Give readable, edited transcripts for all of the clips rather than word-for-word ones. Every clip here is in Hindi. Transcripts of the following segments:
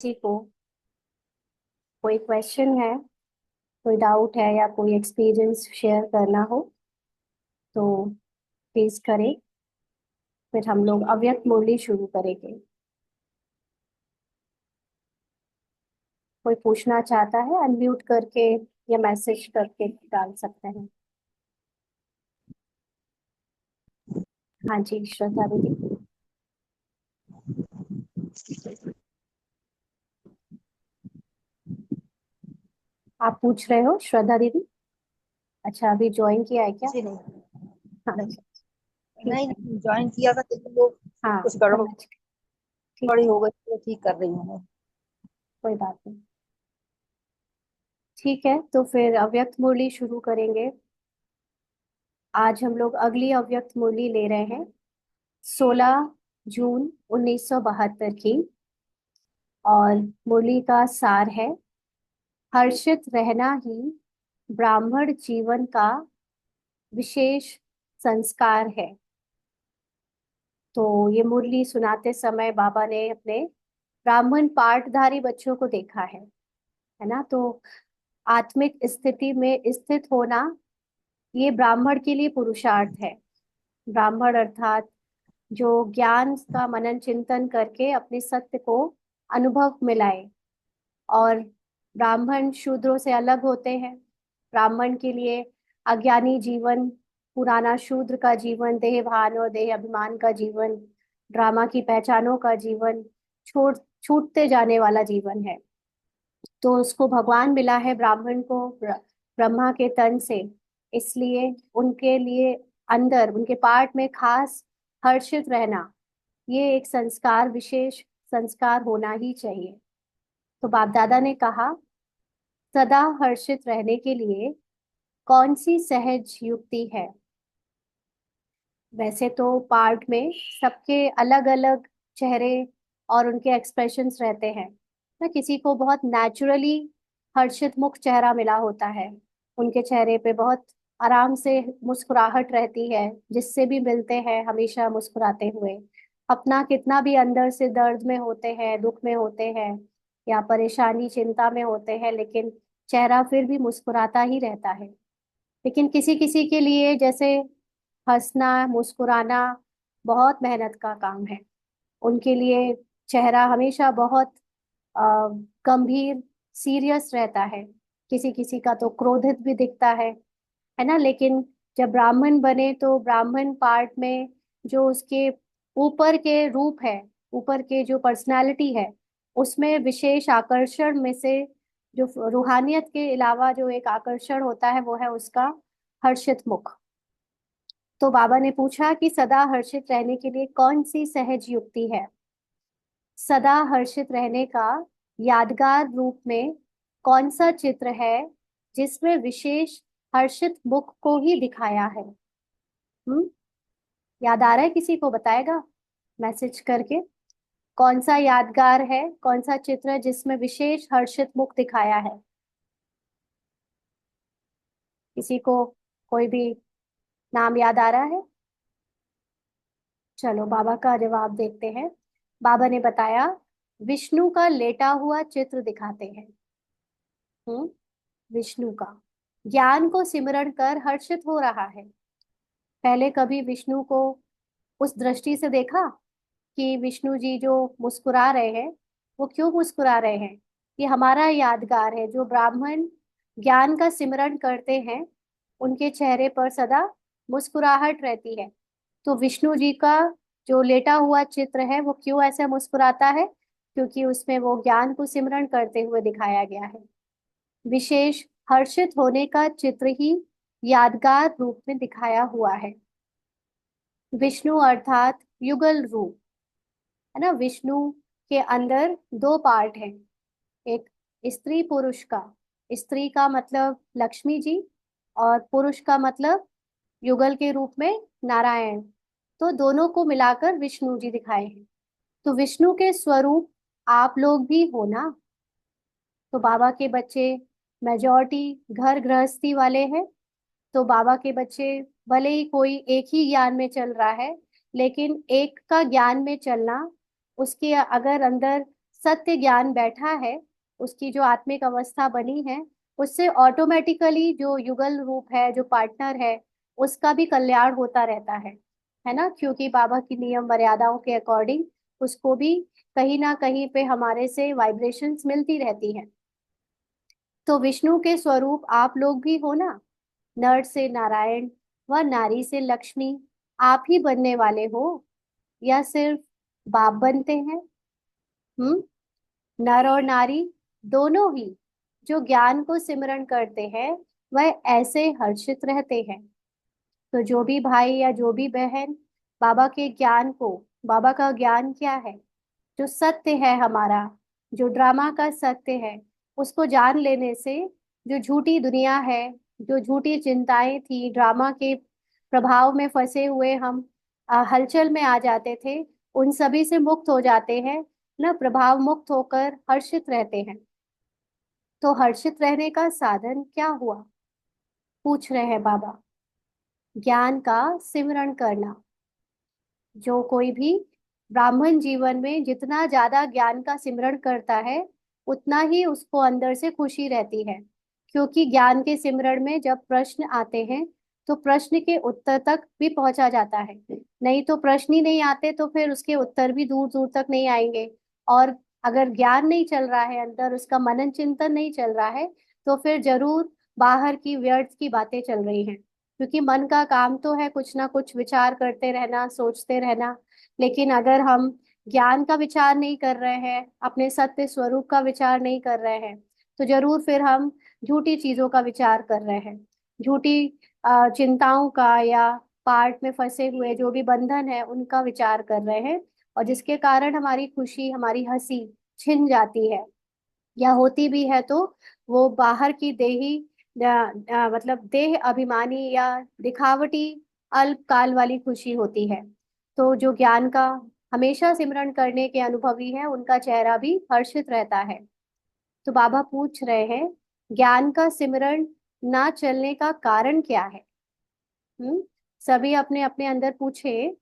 किसी को कोई क्वेश्चन है, कोई डाउट है या कोई एक्सपीरियंस शेयर करना हो तो प्लीज करें। फिर हम लोग अव्यक्त मुरली शुरू करेंगे। कोई पूछना चाहता है अनम्यूट करके या मैसेज करके डाल सकते हैं। हाँ जी, श्रद्धा दीदी। आप पूछ रहे हो श्रद्धा दीदी? अच्छा, अभी ज्वाइन किया है क्या? जी नहीं। हाँ, नहीं, ठीक नहीं है। नहीं ज्वाइन किया था लेकिन वो हाँ, कुछ समझ गई। ठीक गड़बड़ी है, हो गई तो ठीक कर रही हूँ मैं। कोई बात नहीं। ठीक है, तो फिर अव्यक्त मुरली शुरू करेंगे। आज हम लोग अगली अव्यक्त मुरली ले रहे हैं, 16 जून 1972 की। और मुरली का सार है, हर्षित रहना ही ब्राह्मण जीवन का विशेष संस्कार है। तो ये मुरली सुनाते समय बाबा ने अपने ब्राह्मण पाठधारी बच्चों को देखा है ना। तो आत्मिक स्थिति में स्थित होना ये ब्राह्मण के लिए पुरुषार्थ है। ब्राह्मण अर्थात जो ज्ञान का मनन चिंतन करके अपने सत्य को अनुभव में लाए। और ब्राह्मण शूद्रों से अलग होते हैं। ब्राह्मण के लिए अज्ञानी जीवन, पुराना शूद्र का जीवन, देह भान और देह अभिमान का जीवन, ड्रामा की पहचानों का जीवन, छोड़ छूटते जाने वाला जीवन है। तो उसको भगवान मिला है ब्राह्मण को ब्रह्मा के तन से। इसलिए उनके लिए अंदर उनके पार्ट में खास हर्षित रहना, ये एक संस्कार, विशेष संस्कार होना ही चाहिए। तो बाप दादा ने कहा, सदा हर्षित रहने के लिए कौन सी सहज युक्ति है। वैसे तो पार्ट में सबके अलग अलग चेहरे और उनके एक्सप्रेशंस रहते हैं ना। किसी को बहुत नेचुरली हर्षित मुख चेहरा मिला होता है, उनके चेहरे पे बहुत आराम से मुस्कुराहट रहती है, जिससे भी मिलते हैं हमेशा मुस्कुराते हुए। अपना कितना भी अंदर से दर्द में होते हैं, दुख में होते हैं या परेशानी चिंता में होते हैं, लेकिन चेहरा फिर भी मुस्कुराता ही रहता है। लेकिन किसी किसी के लिए जैसे हंसना मुस्कुराना बहुत मेहनत का काम है। उनके लिए चेहरा हमेशा बहुत अ, गंभीर, सीरियस रहता है। किसी किसी का तो क्रोधित भी दिखता है ना। लेकिन जब ब्राह्मण बने तो ब्राह्मण पार्ट में जो उसके ऊपर के रूप है, ऊपर के जो पर्सनालिटी है, उसमें विशेष आकर्षण में से जो रूहानियत के अलावा जो एक आकर्षण होता है वो है उसका हर्षित मुख। तो बाबा ने पूछा कि सदा हर्षित रहने के लिए कौन सी सहज युक्ति है। सदा हर्षित रहने का यादगार रूप में कौन सा चित्र है जिसमें विशेष हर्षित मुख को ही दिखाया है। हम्म, याद आ रहा है? किसी को बताएगा मैसेज करके? कौन सा यादगार है, कौन सा चित्र है जिसमें विशेष हर्षित मुख दिखाया है? किसी को कोई भी नाम याद आ रहा है? चलो बाबा का जवाब देखते हैं। बाबा ने बताया, विष्णु का लेटा हुआ चित्र दिखाते हैं। हम्म, विष्णु का ज्ञान को सिमरण कर हर्षित हो रहा है। पहले कभी विष्णु को उस दृष्टि से देखा कि विष्णु जी जो मुस्कुरा रहे हैं, वो क्यों मुस्कुरा रहे हैं? ये हमारा यादगार है। जो ब्राह्मण ज्ञान का सिमरण करते हैं उनके चेहरे पर सदा मुस्कुराहट रहती है। तो विष्णु जी का जो लेटा हुआ चित्र है वो क्यों ऐसे मुस्कुराता है? क्योंकि उसमें वो ज्ञान को सिमरण करते हुए दिखाया गया है। विशेष हर्षित होने का चित्र ही यादगार रूप में दिखाया हुआ है। विष्णु अर्थात युगल रूप, है ना। विष्णु के अंदर दो पार्ट हैं, एक स्त्री पुरुष का। स्त्री का मतलब लक्ष्मी जी और पुरुष का मतलब युगल के रूप में नारायण। तो दोनों को मिलाकर विष्णु जी दिखाए हैं। तो विष्णु के स्वरूप आप लोग भी हो ना। तो बाबा के बच्चे मेजॉरिटी घर गृहस्थी वाले हैं। तो बाबा के बच्चे भले ही कोई एक ही ज्ञान में चल रहा है, लेकिन एक का ज्ञान में चलना, उसके अगर अंदर सत्य ज्ञान बैठा है, उसकी जो आत्मिक अवस्था बनी है, उससे ऑटोमेटिकली जो युगल रूप है, जो पार्टनर है, उसका भी कल्याण होता रहता है ना, क्योंकि बाबा की नियम मर्यादाओं के अकॉर्डिंग उसको भी कहीं ना कहीं पे हमारे से वाइब्रेशंस मिलती रहती है। तो विष्णु के स्वरूप आप लोग भी हो ना। नर से नारायण व नारी से लक्ष्मी आप ही बनने वाले हो, या सिर्फ बाप बनते हैं? हम्म। नर और नारी दोनों ही जो ज्ञान को सिमरण करते हैं, वह ऐसे हर्षित रहते हैं। तो जो भी भाई या जो भी बहन बाबा के ज्ञान को, बाबा का ज्ञान क्या है, जो सत्य है हमारा, जो ड्रामा का सत्य है, उसको जान लेने से जो झूठी दुनिया है, जो झूठी चिंताएं थी, ड्रामा के प्रभाव में फंसे हुए हम हलचल में आ जाते थे, उन सभी से मुक्त हो जाते हैं ना, प्रभाव मुक्त होकर हर्षित रहते हैं। तो हर्षित रहने का साधन क्या हुआ, पूछ रहे हैं बाबा। ज्ञान का सिमरण करना। जो कोई भी ब्राह्मण जीवन में जितना ज्यादा ज्ञान का सिमरण करता है, उतना ही उसको अंदर से खुशी रहती है, क्योंकि ज्ञान के सिमरण में जब प्रश्न आते हैं तो प्रश्न के उत्तर तक भी पहुंचा जाता है। नहीं तो प्रश्न ही नहीं आते तो फिर उसके उत्तर भी दूर दूर तक नहीं आएंगे। और अगर ज्ञान नहीं चल रहा है अंदर, उसका मनन चिंतन नहीं चल रहा है, तो फिर जरूर बाहर की व्यर्थ की बातें चल रही हैं, क्योंकि मन का काम तो है कुछ ना कुछ विचार करते रहना, सोचते रहना। लेकिन अगर हम ज्ञान का विचार नहीं कर रहे हैं, अपने सत्य स्वरूप का विचार नहीं कर रहे हैं, तो जरूर फिर हम झूठी चीजों का विचार कर रहे हैं, झूठी चिंताओं का, या पार्ट में फंसे हुए जो भी बंधन है उनका विचार कर रहे हैं, और जिसके कारण हमारी खुशी, हमारी हंसी छिन जाती है, या होती भी है तो वो बाहर की देही मतलब देह अभिमानी या दिखावटी अल्पकाल वाली खुशी होती है। तो जो ज्ञान का हमेशा सिमरण करने के अनुभवी है, उनका चेहरा भी हर्षित रहता है। तो बाबा पूछ रहे हैं, ज्ञान का सिमरण ना चलने का कारण क्या है? हम्म। सभी अपने अपने अंदर पूछे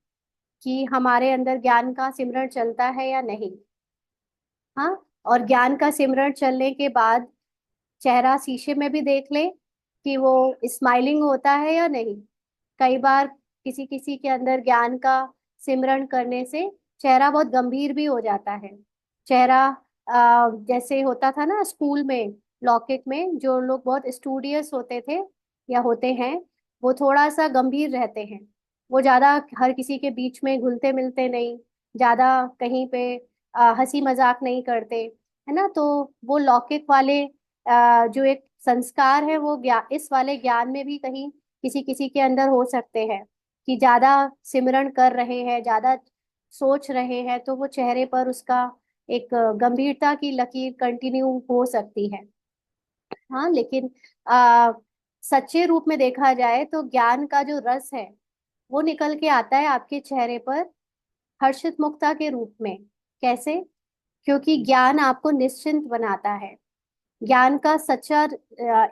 कि हमारे अंदर ज्ञान का सिमरण चलता है या नहीं। हाँ। और ज्ञान का सिमरण चलने के बाद चेहरा शीशे में भी देख ले कि वो स्माइलिंग होता है या नहीं। कई बार किसी किसी के अंदर ज्ञान का सिमरण करने से चेहरा बहुत गंभीर भी हो जाता है। चेहरा जैसे होता था ना स्कूल में, लौकिक में जो लोग बहुत स्टूडियस होते थे या होते हैं, वो थोड़ा सा गंभीर रहते हैं। वो ज्यादा हर किसी के बीच में घुलते मिलते नहीं, ज्यादा कहीं पे हंसी मजाक नहीं करते, है ना। तो वो लौकिक वाले जो एक संस्कार है, वो इस वाले ज्ञान में भी कहीं किसी किसी के अंदर हो सकते हैं, कि ज्यादा सिमरण कर रहे हैं, ज्यादा सोच रहे हैं, तो वो चेहरे पर उसका एक गंभीरता की लकीर कंटिन्यू हो सकती है। हाँ, लेकिन आ, सच्चे रूप में देखा जाए तो ज्ञान का जो रस है, वो निकल के आता है आपके चेहरे पर हर्षित मुक्ता के रूप में। कैसे? क्योंकि ज्ञान आपको निश्चिंत बनाता है। ज्ञान का सच्चा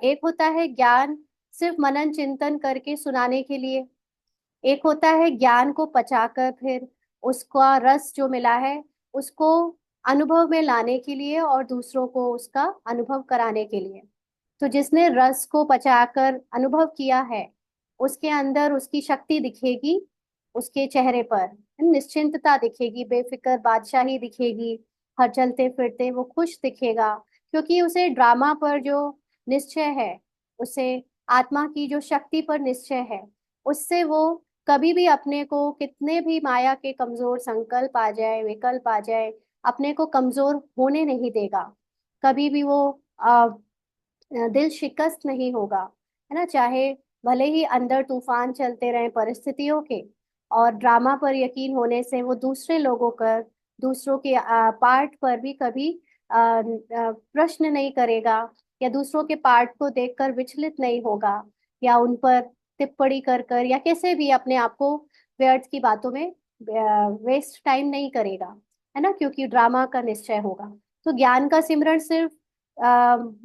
एक होता है ज्ञान सिर्फ मनन चिंतन करके सुनाने के लिए, एक होता है ज्ञान को पचाकर फिर उसका रस जो मिला है उसको अनुभव में लाने के लिए और दूसरों को उसका अनुभव कराने के लिए। तो जिसने रस को पचाकर अनुभव किया है, उसके अंदर उसकी शक्ति दिखेगी, उसके चेहरे पर निश्चिंतता दिखेगी, बेफिक्र बादशाही दिखेगी, हर चलते फिरते वो खुश दिखेगा, क्योंकि उसे ड्रामा पर जो निश्चय है, उसे आत्मा की जो शक्ति पर निश्चय है, उससे वो कभी भी अपने को कितने भी माया के कमजोर संकल्प आ जाए, विकल्प आ जाए, अपने को कमजोर होने नहीं देगा। कभी भी वो दिल शिकस्त नहीं होगा, है ना। चाहे भले ही अंदर तूफान चलते रहे परिस्थितियों के, और ड्रामा पर यकीन होने से वो दूसरे लोगों पर, दूसरों के पार्ट पर भी कभी प्रश्न नहीं करेगा, या दूसरों के पार्ट को देखकर विचलित नहीं होगा, या उन पर टिप्पणी कर कर या कैसे भी अपने आप को व्यर्थ की बातों में वेस्ट टाइम नहीं करेगा, है ना, क्योंकि ड्रामा का निश्चय होगा। तो ज्ञान का सिमरण सिर्फ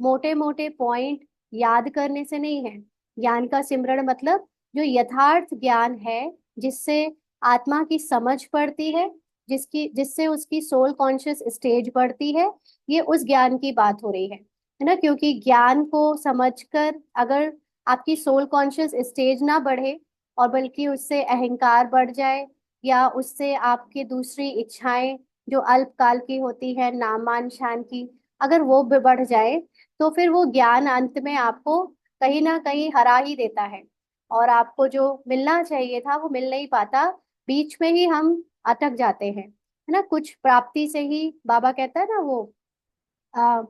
मोटे मोटे पॉइंट याद करने से नहीं है। ज्ञान का सिमरण मतलब जो यथार्थ ज्ञान है, जिससे आत्मा की समझ पड़ती है, जिससे उसकी सोल कॉन्शियस स्टेज बढ़ती है, ये उस ज्ञान की बात हो रही है ना। क्योंकि ज्ञान को समझकर अगर आपकी सोल कॉन्शियस स्टेज ना बढ़े और बल्कि उससे अहंकार बढ़ जाए, या उससे आपकी दूसरी इच्छाएं जो अल्पकाल की होती है, नाम मान शान की, अगर वो भी बढ़ जाए, तो फिर वो ज्ञान अंत में आपको कहीं ना कहीं हरा ही देता है, और आपको जो मिलना चाहिए था वो मिल नहीं पाता। बीच में ही हम अटक जाते हैं, है ना। कुछ प्राप्ति से ही बाबा कहता है ना, वो आ,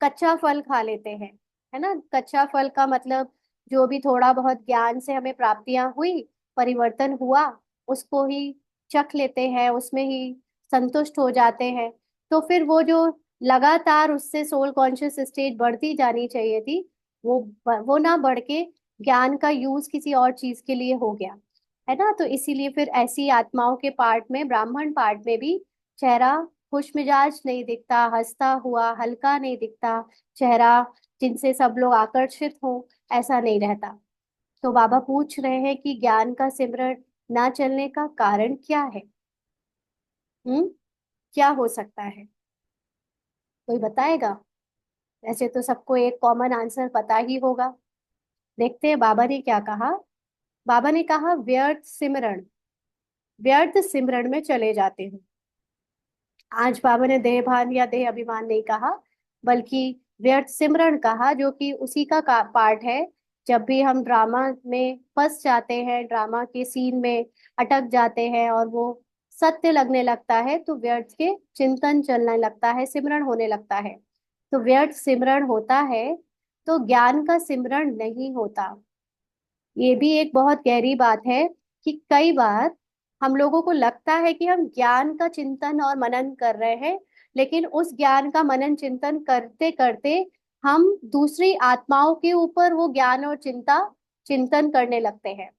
कच्चा फल खा लेते हैं, है ना। कच्चा फल का मतलब जो भी थोड़ा बहुत ज्ञान से हमें प्राप्तियां हुई, परिवर्तन हुआ, उसको ही चख लेते हैं, उसमें ही संतुष्ट हो जाते हैं। तो फिर वो जो लगातार उससे सोल कॉन्शियस स्टेज बढ़ती जानी चाहिए थी, वो ना बढ़ के ज्ञान का यूज किसी और चीज के लिए हो गया, है ना। तो इसीलिए फिर ऐसी आत्माओं के पार्ट में, ब्राह्मण पार्ट में भी चेहरा खुश मिजाज नहीं दिखता, हंसता हुआ हल्का नहीं दिखता चेहरा, जिनसे सब लोग आकर्षित हो, ऐसा नहीं रहता। तो बाबा पूछ रहे हैं कि ज्ञान का सिमरन ना चलने का कारण क्या है। क्या हो सकता है, कोई बताएगा? वैसे तो सबको एक कॉमन आंसर पता ही होगा। देखते हैं बाबा ने क्या कहा। बाबा ने कहा, व्यर्थ सिमरण, व्यर्थ सिमरण में चले जाते हैं। आज बाबा ने देह भान या देह अभिमान नहीं कहा, बल्कि व्यर्थ सिमरण कहा, जो कि उसी का पार्ट है। जब भी हम ड्रामा में फंस जाते हैं, ड्रामा के सीन में अटक जाते हैं और वो सत्य लगने लगता है, तो व्यर्थ के चिंतन चलने लगता है, सिमरण होने लगता है। तो व्यर्थ सिमरण होता है, तो ज्ञान का सिमरण नहीं होता। ये भी एक बहुत गहरी बात है कि कई बार हम लोगों को लगता है कि हम ज्ञान का चिंतन और मनन कर रहे हैं, लेकिन उस ज्ञान का मनन चिंतन करते करते हम दूसरी आत्माओं के ऊपर वो ज्ञान और चिंतन करने लगते हैं।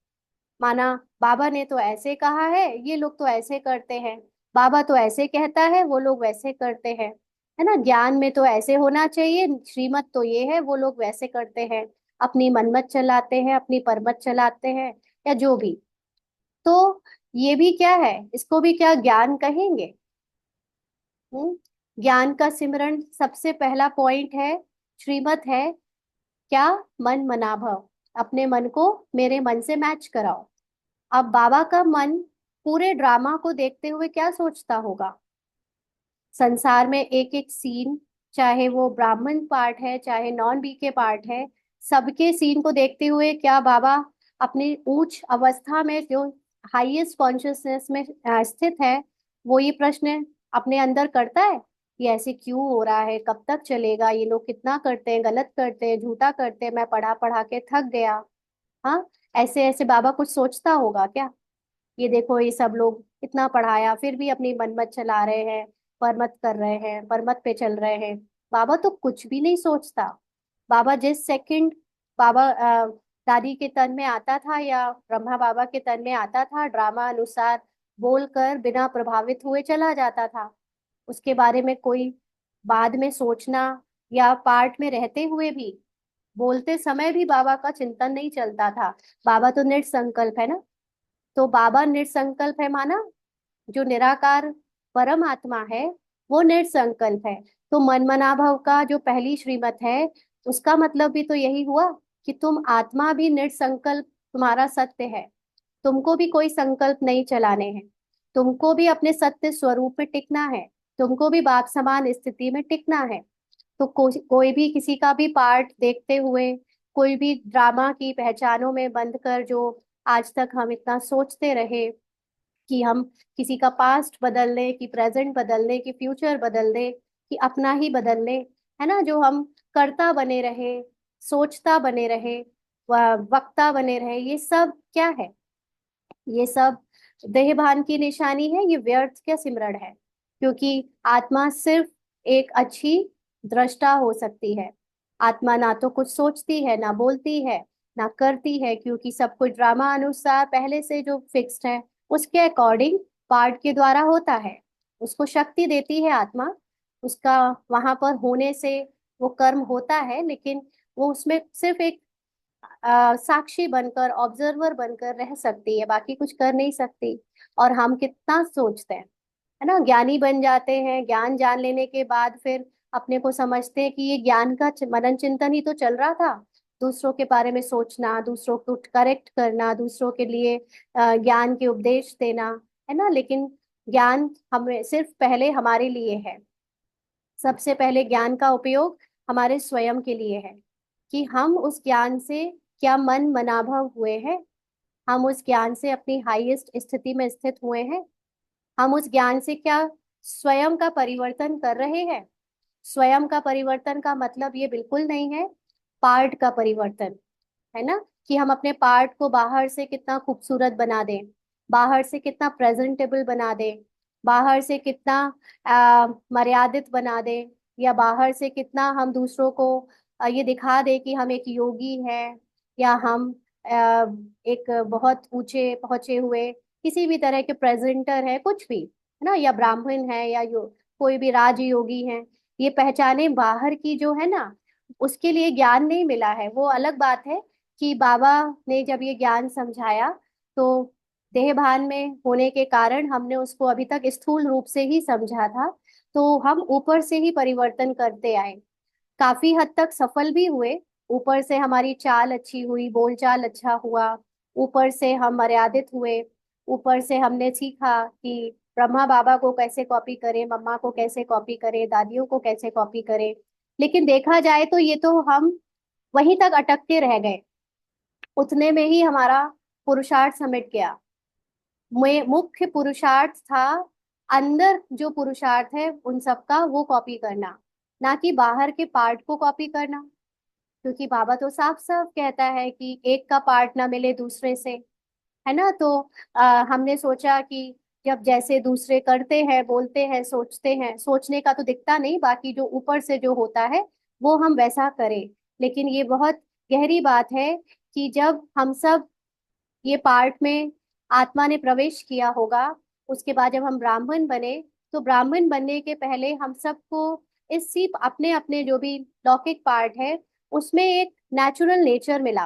माना बाबा ने तो ऐसे कहा है, ये लोग तो ऐसे करते हैं, बाबा तो ऐसे कहता है, वो लोग वैसे करते हैं, है ना। ज्ञान में तो ऐसे होना चाहिए, श्रीमत तो ये है, वो लोग वैसे करते हैं, अपनी मनमत चलाते हैं, अपनी परमत चलाते हैं, या जो भी। तो ये भी क्या है, इसको भी क्या ज्ञान कहेंगे? ज्ञान का सिमरन सबसे पहला पॉइंट है, श्रीमत है क्या, मन मनाभव, अपने मन को मेरे मन से मैच कराओ। अब बाबा का मन पूरे ड्रामा को देखते हुए क्या सोचता होगा? संसार में एक एक सीन, चाहे वो ब्राह्मण पार्ट है चाहे नॉन बी के पार्ट है, सबके सीन को देखते हुए क्या बाबा अपनी उच्च अवस्था में, जो हाईएस्ट कॉन्शियसनेस में स्थित है, वो ये प्रश्न अपने अंदर करता है कि ऐसे क्यों हो रहा है, कब तक चलेगा, ये लोग कितना करते हैं, गलत करते हैं, झूठा करते हैं, मैं पढ़ा पढ़ा के थक गया। हाँ, ऐसे ऐसे बाबा कुछ सोचता होगा क्या? ये देखो, ये सब लोग इतना पढ़ाया फिर भी अपनी मनमत चला रहे हैं, परमत कर रहे हैं, परमत पे चल रहे हैं। बाबा तो कुछ भी नहीं सोचता। बाबा जिस सेकंड बाबा दादी के तन में आता था या ब्रह्मा बाबा के तन में आता था, ड्रामा अनुसार बोलकर बिना प्रभावित हुए चला जाता था। उसके बारे में कोई बाद में सोचना, या पार्ट में रहते हुए भी, बोलते समय भी बाबा का चिंतन नहीं चलता था। बाबा तो निसंकल्प है ना। तो बाबा निसंकल्प है, माना जो निराकार परम आत्मा है वो निसंकल्प है। तो मनमनाभव का जो पहली श्रीमत है, उसका मतलब भी तो यही हुआ कि तुम आत्मा भी निसंकल्प, तुम्हारा सत्य है, तुमको भी कोई संकल्प नहीं चलाने हैं, तुमको भी अपने सत्य स्वरूप में टिकना है, तुमको भी बाप समान स्थिति में टिकना है। तो कोई भी किसी का भी पार्ट देखते हुए, कोई भी ड्रामा की पहचानों में बंद कर, जो आज तक हम इतना सोचते रहे कि हम किसी का पास्ट बदल ले, कि प्रेजेंट बदल ले, कि फ्यूचर बदल ले, कि अपना ही बदल ले, है ना, जो हम करता बने रहे, सोचता बने रहे, वक्ता बने रहे, ये सब क्या है? ये सब देहभान की निशानी है, ये व्यर्थ का सिमरण है। क्योंकि आत्मा सिर्फ एक अच्छी दृष्टा हो सकती है। आत्मा ना तो कुछ सोचती है, ना बोलती है, ना करती है, क्योंकि सब कुछ ड्रामा अनुसार पहले से जो फिक्स्ड है, उसके अकॉर्डिंग पार्ट के द्वारा होता है। उसको शक्ति देती है आत्मा, उसका वहां पर होने से वो कर्म होता है, लेकिन वो उसमें सिर्फ एक साक्षी बनकर, ऑब्जर्वर बनकर रह सकती है, बाकी कुछ कर नहीं सकती। और हम कितना सोचते हैं, है ना, ज्ञानी बन जाते हैं। ज्ञान जान लेने के बाद फिर अपने को समझते हैं कि ये ज्ञान का मनन चिंतन ही तो चल रहा था। दूसरों के बारे में सोचना, दूसरों को करेक्ट करना, दूसरों के लिए ज्ञान के उपदेश देना, है ना। लेकिन ज्ञान हमें सिर्फ पहले हमारे लिए है। सबसे पहले ज्ञान का उपयोग हमारे स्वयं के लिए है, कि हम उस ज्ञान से क्या मन मनाभव हुए हैं, हम उस ज्ञान से अपनी हाईएस्ट स्थिति में स्थित हुए हैं, हम उस ज्ञान से क्या स्वयं का परिवर्तन कर रहे हैं। स्वयं का परिवर्तन का मतलब ये बिल्कुल नहीं है पार्ट का परिवर्तन, है ना, कि हम अपने पार्ट को बाहर से कितना खूबसूरत बना दें, बाहर से कितना प्रेजेंटेबल बना दें, बाहर से कितना मर्यादित बना दें, या बाहर से कितना हम दूसरों को ये दिखा दें कि हम एक योगी हैं, या हम आ, एक बहुत ऊंचे पहुंचे हुए किसी भी तरह के प्रेजेंटर है, कुछ भी, है ना, या ब्राह्मण है, या कोई भी राजयोगी है। ये पहचाने बाहर की जो है ना, उसके लिए ज्ञान नहीं मिला है। वो अलग बात है कि बाबा ने जब ये ज्ञान समझाया, तो देह भान में होने के कारण हमने उसको अभी तक स्थूल रूप से ही समझा था। तो हम ऊपर से ही परिवर्तन करते आए, काफी हद तक सफल भी हुए। ऊपर से हमारी चाल अच्छी हुई, बोलचाल अच्छा हुआ, ऊपर से हम मर्यादित हुए, ऊपर से हमने सीखा कि ब्रह्मा बाबा को कैसे कॉपी करें, मम्मा को कैसे कॉपी करें, दादियों को कैसे कॉपी करें। लेकिन देखा जाए तो ये तो हम वहीं तक अटक के रह गए, उतने में ही हमारा पुरुषार्थ समिट गया। मुख्य पुरुषार्थ था अंदर जो पुरुषार्थ है उन सबका वो कॉपी करना, ना कि बाहर के पार्ट को कॉपी करना। क्योंकि बाबा तो साफ साफ कहता है कि एक का पार्ट ना मिले दूसरे से, है ना। तो हमने सोचा कि जब जैसे दूसरे करते हैं, बोलते हैं, सोचते हैं, सोचने का तो दिखता नहीं, बाकी जो ऊपर से जो होता है वो हम वैसा करें। लेकिन ये बहुत गहरी बात है कि जब हम सब ये पार्ट में आत्मा ने प्रवेश किया होगा, उसके बाद जब हम ब्राह्मण बने, तो ब्राह्मण बनने के पहले हम सबको इस सी अपने अपने जो भी लौकिक पार्ट है उसमें एक नेचुरल नेचर मिला,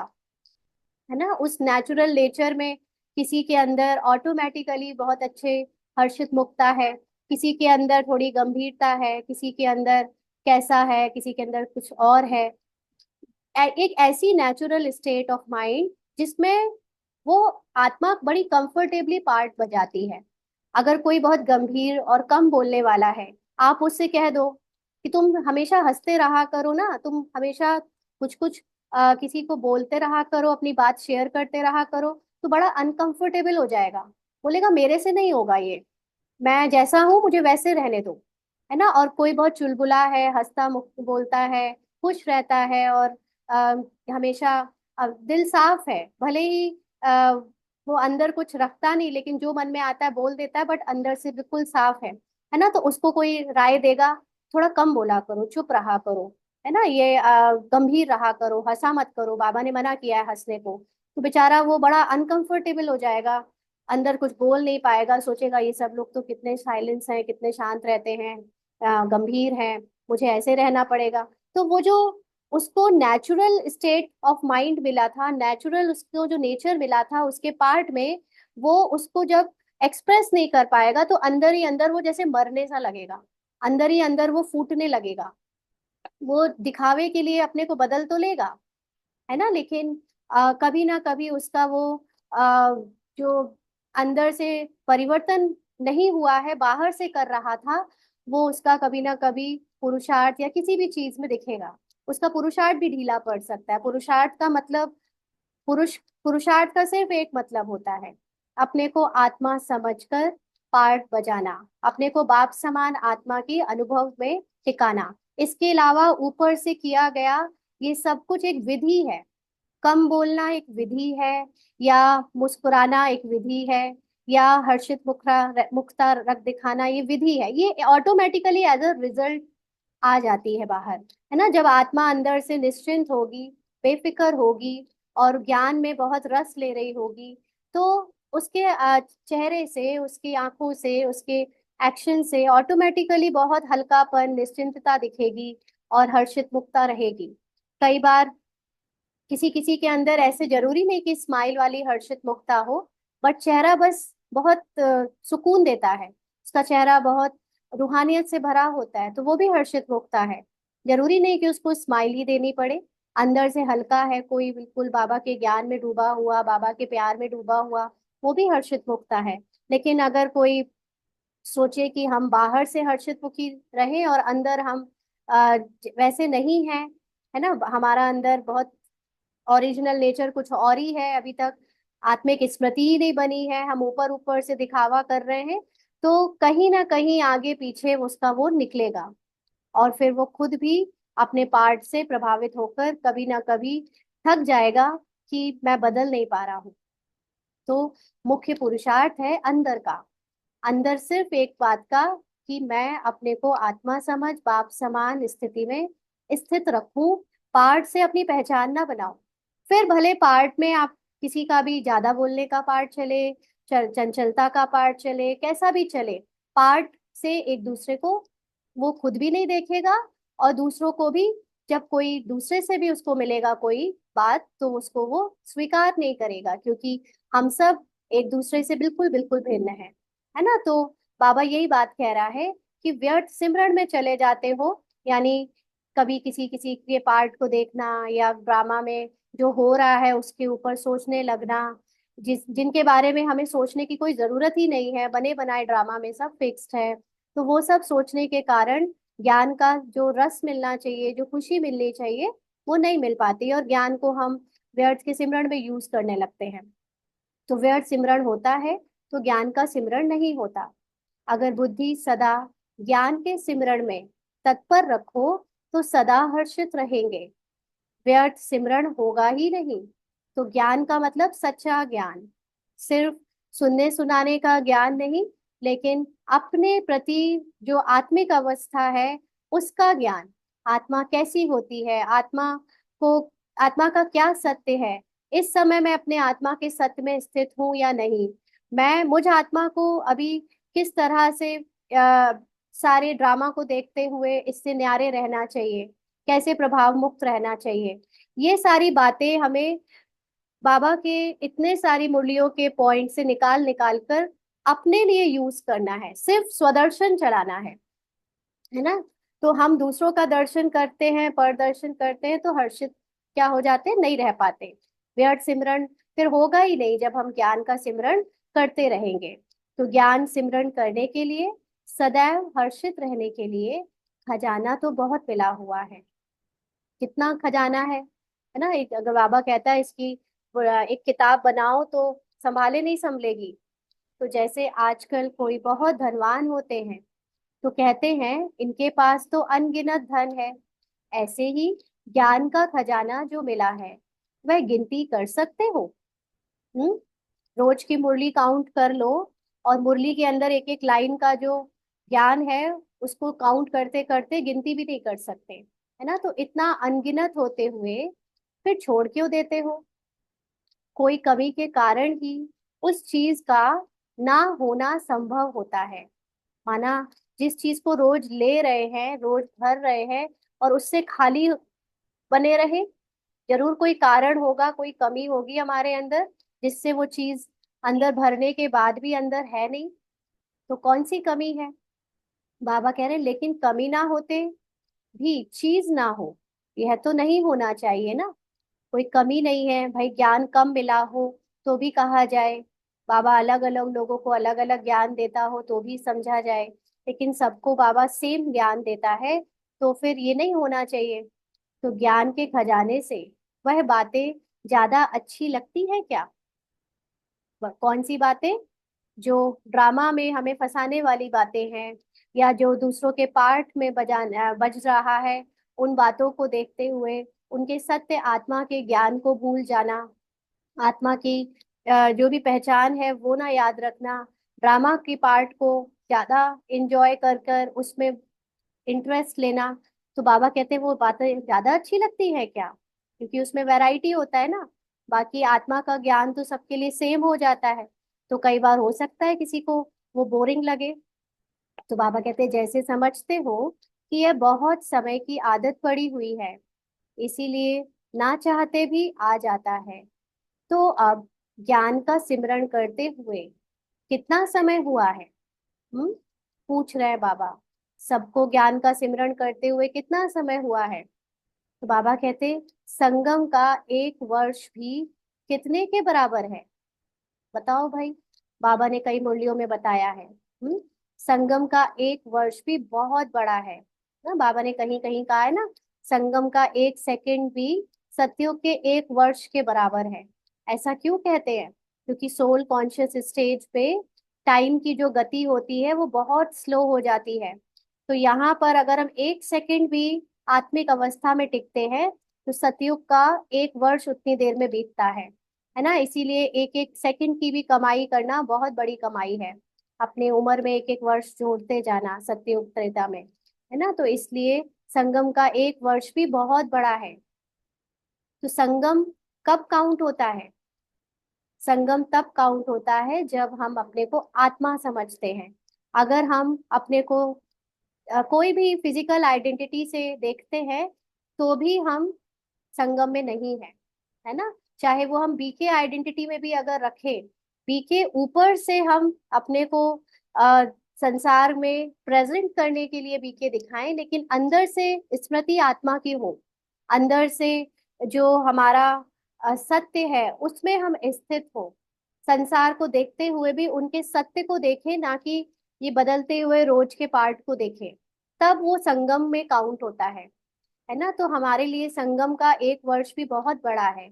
है ना। उस नेचुरल नेचर में किसी के अंदर ऑटोमेटिकली बहुत अच्छे हर्षित मुक्ता है, किसी के अंदर थोड़ी गंभीरता है, किसी के अंदर कैसा है, किसी के अंदर कुछ और है। एक ऐसी नेचुरल स्टेट ऑफ माइंड जिसमें वो आत्मा बड़ी कंफर्टेबली पार्ट बजाती है। अगर कोई बहुत गंभीर और कम बोलने वाला है, आप उससे कह दो कि तुम हमेशा हंसते रहा करो ना, तुम हमेशा कुछ कुछ किसी को बोलते रहा करो, अपनी बात शेयर करते रहा करो, तो बड़ा अनकंफर्टेबल हो जाएगा। बोलेगा मेरे से नहीं होगा ये, मैं जैसा हूं मुझे वैसे रहने दो, है ना। और कोई बहुत चुलबुला है, हंसता मुक्त बोलता है, खुश रहता है, और आ, हमेशा दिल साफ है, भले ही वो अंदर कुछ रखता नहीं, लेकिन जो मन में आता है बोल देता है, बट अंदर से बिल्कुल साफ है ना। तो उसको कोई राय देगा थोड़ा कम बोला करो, चुप रहा करो, है ना, ये गंभीर रहा करो, हंसा मत करो, बाबा ने मना किया है हंसने को। तो बेचारा वो बड़ा अनकंफर्टेबल हो जाएगा, अंदर कुछ बोल नहीं पाएगा, सोचेगा ये सब लोग तो कितने साइलेंस हैं, कितने शांत रहते हैं, गंभीर हैं, मुझे ऐसे रहना पड़ेगा। तो वो जो उसको नेचुरल स्टेट ऑफ माइंड मिला था, नेचुरल उसको जो नेचर मिला था उसके पार्ट में, वो उसको जब एक्सप्रेस नहीं कर पाएगा तो अंदर ही अंदर वो जैसे मरने सा लगेगा, अंदर ही अंदर वो फूटने लगेगा। वो दिखावे के लिए अपने को बदल तो लेगा, है ना, लेकिन कभी ना कभी उसका वो जो अंदर से परिवर्तन नहीं हुआ है, बाहर से कर रहा था, वो उसका कभी ना कभी पुरुषार्थ या किसी भी चीज में दिखेगा। उसका पुरुषार्थ भी ढीला पड़ सकता है। पुरुषार्थ का मतलब, पुरुषार्थ का सिर्फ एक मतलब होता है, अपने को आत्मा समझकर पार्ट बजाना, अपने को बाप समान आत्मा की अनुभव में टिकाना। इसके अलावा ऊपर से किया गया ये सब कुछ एक विधि है। कम बोलना एक विधि है, या मुस्कुराना एक विधि है, या हर्षित मुखता रख दिखाना ये विधि है। ये ऑटोमेटिकली एज अ रिजल्ट आ जाती है बाहर, है ना। जब आत्मा अंदर से निश्चिंत होगी, बेफिक्र होगी, और ज्ञान में बहुत रस ले रही होगी, तो उसके चेहरे से, उसकी आंखों से, उसके एक्शन से ऑटोमेटिकली बहुत हल्कापन, निश्चिंतता दिखेगी, और हर्षित मुक्ता रहेगी। कई बार किसी किसी के अंदर ऐसे जरूरी नहीं कि स्माइल वाली हर्षित मुक्ता हो, बट चेहरा बस बहुत सुकून देता है। उसका चेहरा बहुत रूहानियत से भरा होता है, तो वो भी हर्षित मुक्ता है। जरूरी नहीं कि उसको स्माइली देनी पड़े। अंदर से हल्का है कोई, बिल्कुल बाबा के ज्ञान में डूबा हुआ, बाबा के प्यार में डूबा हुआ, वो भी हर्षित मुक्ता है। लेकिन अगर कोई सोचे कि हम बाहर से हर्षित मुखी रहे और अंदर हम वैसे नहीं हैं, है ना, हमारा अंदर बहुत ओरिजिनल नेचर कुछ और ही है, अभी तक आत्मिक स्मृति ही नहीं बनी है, हम ऊपर ऊपर से दिखावा कर रहे हैं, तो कहीं ना कहीं आगे पीछे उसका वो निकलेगा। और फिर वो खुद भी अपने पार्ट से प्रभावित होकर कभी ना कभी थक जाएगा कि मैं बदल नहीं पा रहा हूँ। तो मुख्य पुरुषार्थ है अंदर का, अंदर सिर्फ एक बात का, कि मैं अपने को आत्मा समझ बाप समान स्थिति में स्थित रखूं, पार्ट से अपनी पहचान ना बनाऊं। फिर भले पार्ट में आप किसी का भी ज्यादा बोलने का पार्ट चले, चंचलता का पार्ट चले, कैसा भी चले, पार्ट से एक दूसरे को वो खुद भी नहीं देखेगा, और दूसरों को भी जब कोई दूसरे से भी उसको मिलेगा कोई बात, तो उसको वो स्वीकार नहीं करेगा, क्योंकि हम सब एक दूसरे से बिल्कुल बिल्कुल भिन्न है ना। तो बाबा यही बात कह रहा है कि व्यर्थ सिमरन में चले जाते हो, यानी कभी किसी किसी के पार्ट को देखना, या ड्रामा में जो हो रहा है उसके ऊपर सोचने लगना, जिनके बारे में हमें सोचने की कोई जरूरत ही नहीं है, बने बनाए ड्रामा में सब फिक्स्ड है। तो वो सब सोचने के कारण ज्ञान का जो रस मिलना चाहिए, जो खुशी मिलनी चाहिए, वो नहीं मिल पाती, और ज्ञान को हम व्यर्थ के सिमरन में यूज करने लगते हैं। तो व्यर्थ सिमरन होता है तो ज्ञान का सिमरन नहीं होता। अगर बुद्धि सदा ज्ञान के सिमरन में तत्पर रखो तो सदा हर्षित रहेंगे। व्यर्थ सिमरन होगा ही नहीं। तो ज्ञान का मतलब सच्चा ज्ञान, सिर्फ सुनने सुनाने का ज्ञान नहीं, लेकिन अपने प्रति जो आत्मिक अवस्था है उसका ज्ञान। आत्मा कैसी होती है, आत्मा को, आत्मा का क्या सत्य है, इस समय मैं अपने आत्मा के सत्य में स्थित हूँ या नहीं, मैं मुझ आत्मा को अभी किस तरह से सारे ड्रामा को देखते हुए इससे न्यारे रहना चाहिए, कैसे प्रभाव मुक्त रहना चाहिए। ये सारी बातें हमें बाबा के इतने सारी मुरलियों के पॉइंट से निकाल निकाल कर अपने लिए यूज करना है, सिर्फ स्वदर्शन चलाना है ना। तो हम दूसरों का दर्शन करते हैं, परदर्शन करते हैं, तो हर्षित क्या हो जाते हैं, नहीं रह पाते। व्यर्थ सिमरन फिर होगा ही नहीं जब हम ज्ञान का सिमरन करते रहेंगे। तो ज्ञान सिमरन करने के लिए, सदैव हर्षित रहने के लिए खजाना तो बहुत मिला हुआ है। कितना खजाना है ना। एक अगर बाबा कहता है इसकी एक किताब बनाओ तो संभाले नहीं संभलेगी। तो जैसे आजकल कोई बहुत धनवान होते हैं तो कहते हैं इनके पास तो अनगिनत धन है, ऐसे ही ज्ञान का खजाना जो मिला है वह गिनती कर सकते हो। हम्म। रोज की मुरली काउंट कर लो, और मुरली के अंदर एक एक लाइन का जो ज्ञान है उसको काउंट करते करते गिनती भी नहीं कर सकते, है ना। तो इतना अनगिनत होते हुए फिर छोड़ क्यों देते हो। कोई कमी के कारण ही उस चीज का ना होना संभव होता है। माना जिस चीज को रोज ले रहे हैं, रोज भर रहे हैं, और उससे खाली बने रहे, जरूर कोई कारण होगा, कोई कमी होगी हमारे अंदर जिससे वो चीज अंदर भरने के बाद भी अंदर है नहीं। तो कौन सी कमी है। बाबा कह रहे हैं लेकिन कमी ना होते भी चीज ना हो, यह तो नहीं होना चाहिए ना। कोई कमी नहीं है भाई, ज्ञान कम मिला हो तो भी कहा जाए, बाबा अलग अलग लोगों को अलग अलग ज्ञान देता हो तो भी समझा जाए, लेकिन सबको बाबा सेम ज्ञान देता है, तो फिर ये नहीं होना चाहिए। तो ज्ञान के खजाने से वह बातें ज्यादा अच्छी लगती है क्या। कौन सी बातें, जो ड्रामा में हमें फंसाने वाली बातें हैं, या जो दूसरों के पार्ट में बज रहा है, उन बातों को देखते हुए उनके सत्य आत्मा के ज्ञान को भूल जाना, आत्मा की जो भी पहचान है वो ना याद रखना, ड्रामा की पार्ट को ज्यादा इंजॉय कर कर उसमें इंटरेस्ट लेना। तो बाबा कहते हैं वो बातें ज्यादा अच्छी लगती है क्या, क्योंकि उसमें वैरायटी होता है ना। बाकी आत्मा का ज्ञान तो सबके लिए सेम हो जाता है, तो कई बार हो सकता है किसी को वो बोरिंग लगे। तो बाबा कहते हैं जैसे समझते हो कि यह बहुत समय की आदत पड़ी हुई है, इसीलिए ना चाहते भी आ जाता है। तो अब ज्ञान का सिमरण करते हुए कितना समय हुआ है। हम्म। पूछ रहे हैं बाबा, सबको ज्ञान का सिमरण करते हुए कितना समय हुआ है? तो बाबा कहते, संगम का 1 वर्ष भी कितने के बराबर है? बताओ भाई। बाबा ने कई मुरलियों में बताया है। संगम का 1 वर्ष भी बहुत बड़ा है ना। बाबा ने कहीं कहीं कहा है ना, संगम का 1 सेकंड भी सतयुग के 1 वर्ष के बराबर है। ऐसा क्यों कहते हैं? क्योंकि सोल कॉन्शियस स्टेज पे टाइम की जो गति होती है वो बहुत स्लो हो जाती है। तो यहाँ पर अगर हम 1 सेकंड भी आत्मिक अवस्था में टिकते हैं तो सतयुग का 1 वर्ष उतनी देर में बीतता है ना। इसीलिए एक एक सेकंड की भी कमाई करना बहुत बड़ी कमाई है। अपने उम्र में एक एक वर्ष जोड़ते जाना सतयुग त्रेता में, है ना। तो इसलिए संगम का 1 वर्ष भी बहुत बड़ा है। तो संगम कब काउंट होता है? संगम तब काउंट होता है जब हम अपने को आत्मा समझते हैं। अगर हम अपने को कोई भी फिजिकल आइडेंटिटी से देखते हैं तो भी हम संगम में नहीं है, है ना। चाहे वो हम बीके आइडेंटिटी में भी अगर रखें, बीके ऊपर से हम अपने को आ, संसार में प्रेजेंट करने के लिए बीके दिखाएं, लेकिन अंदर से स्मृति आत्मा की हो, अंदर से जो हमारा सत्य है उसमें हम स्थित हो, संसार को देखते हुए भी उनके सत्य को देखें, ना कि ये बदलते हुए रोज के पार्ट को देखें, तब वो संगम में काउंट होता है ना। तो हमारे लिए संगम का 1 वर्ष भी बहुत बड़ा है।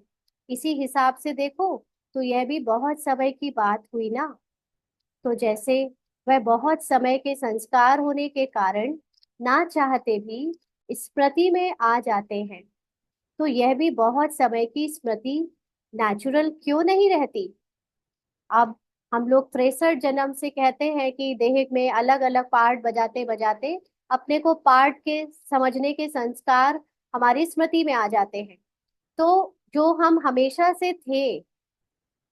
इसी हिसाब से देखो तो यह भी बहुत समय की बात हुई ना। तो जैसे वह बहुत समय के संस्कार होने के कारण ना चाहते भी स्मृति में आ जाते हैं, तो यह भी बहुत समय की स्मृति नेचुरल क्यों नहीं रहती? अब हम लोग 63 जन्म से कहते हैं कि देह में अलग अलग पार्ट बजाते बजाते अपने को पार्ट के समझने के संस्कार हमारी स्मृति में आ जाते हैं। तो जो हम हमेशा से थे,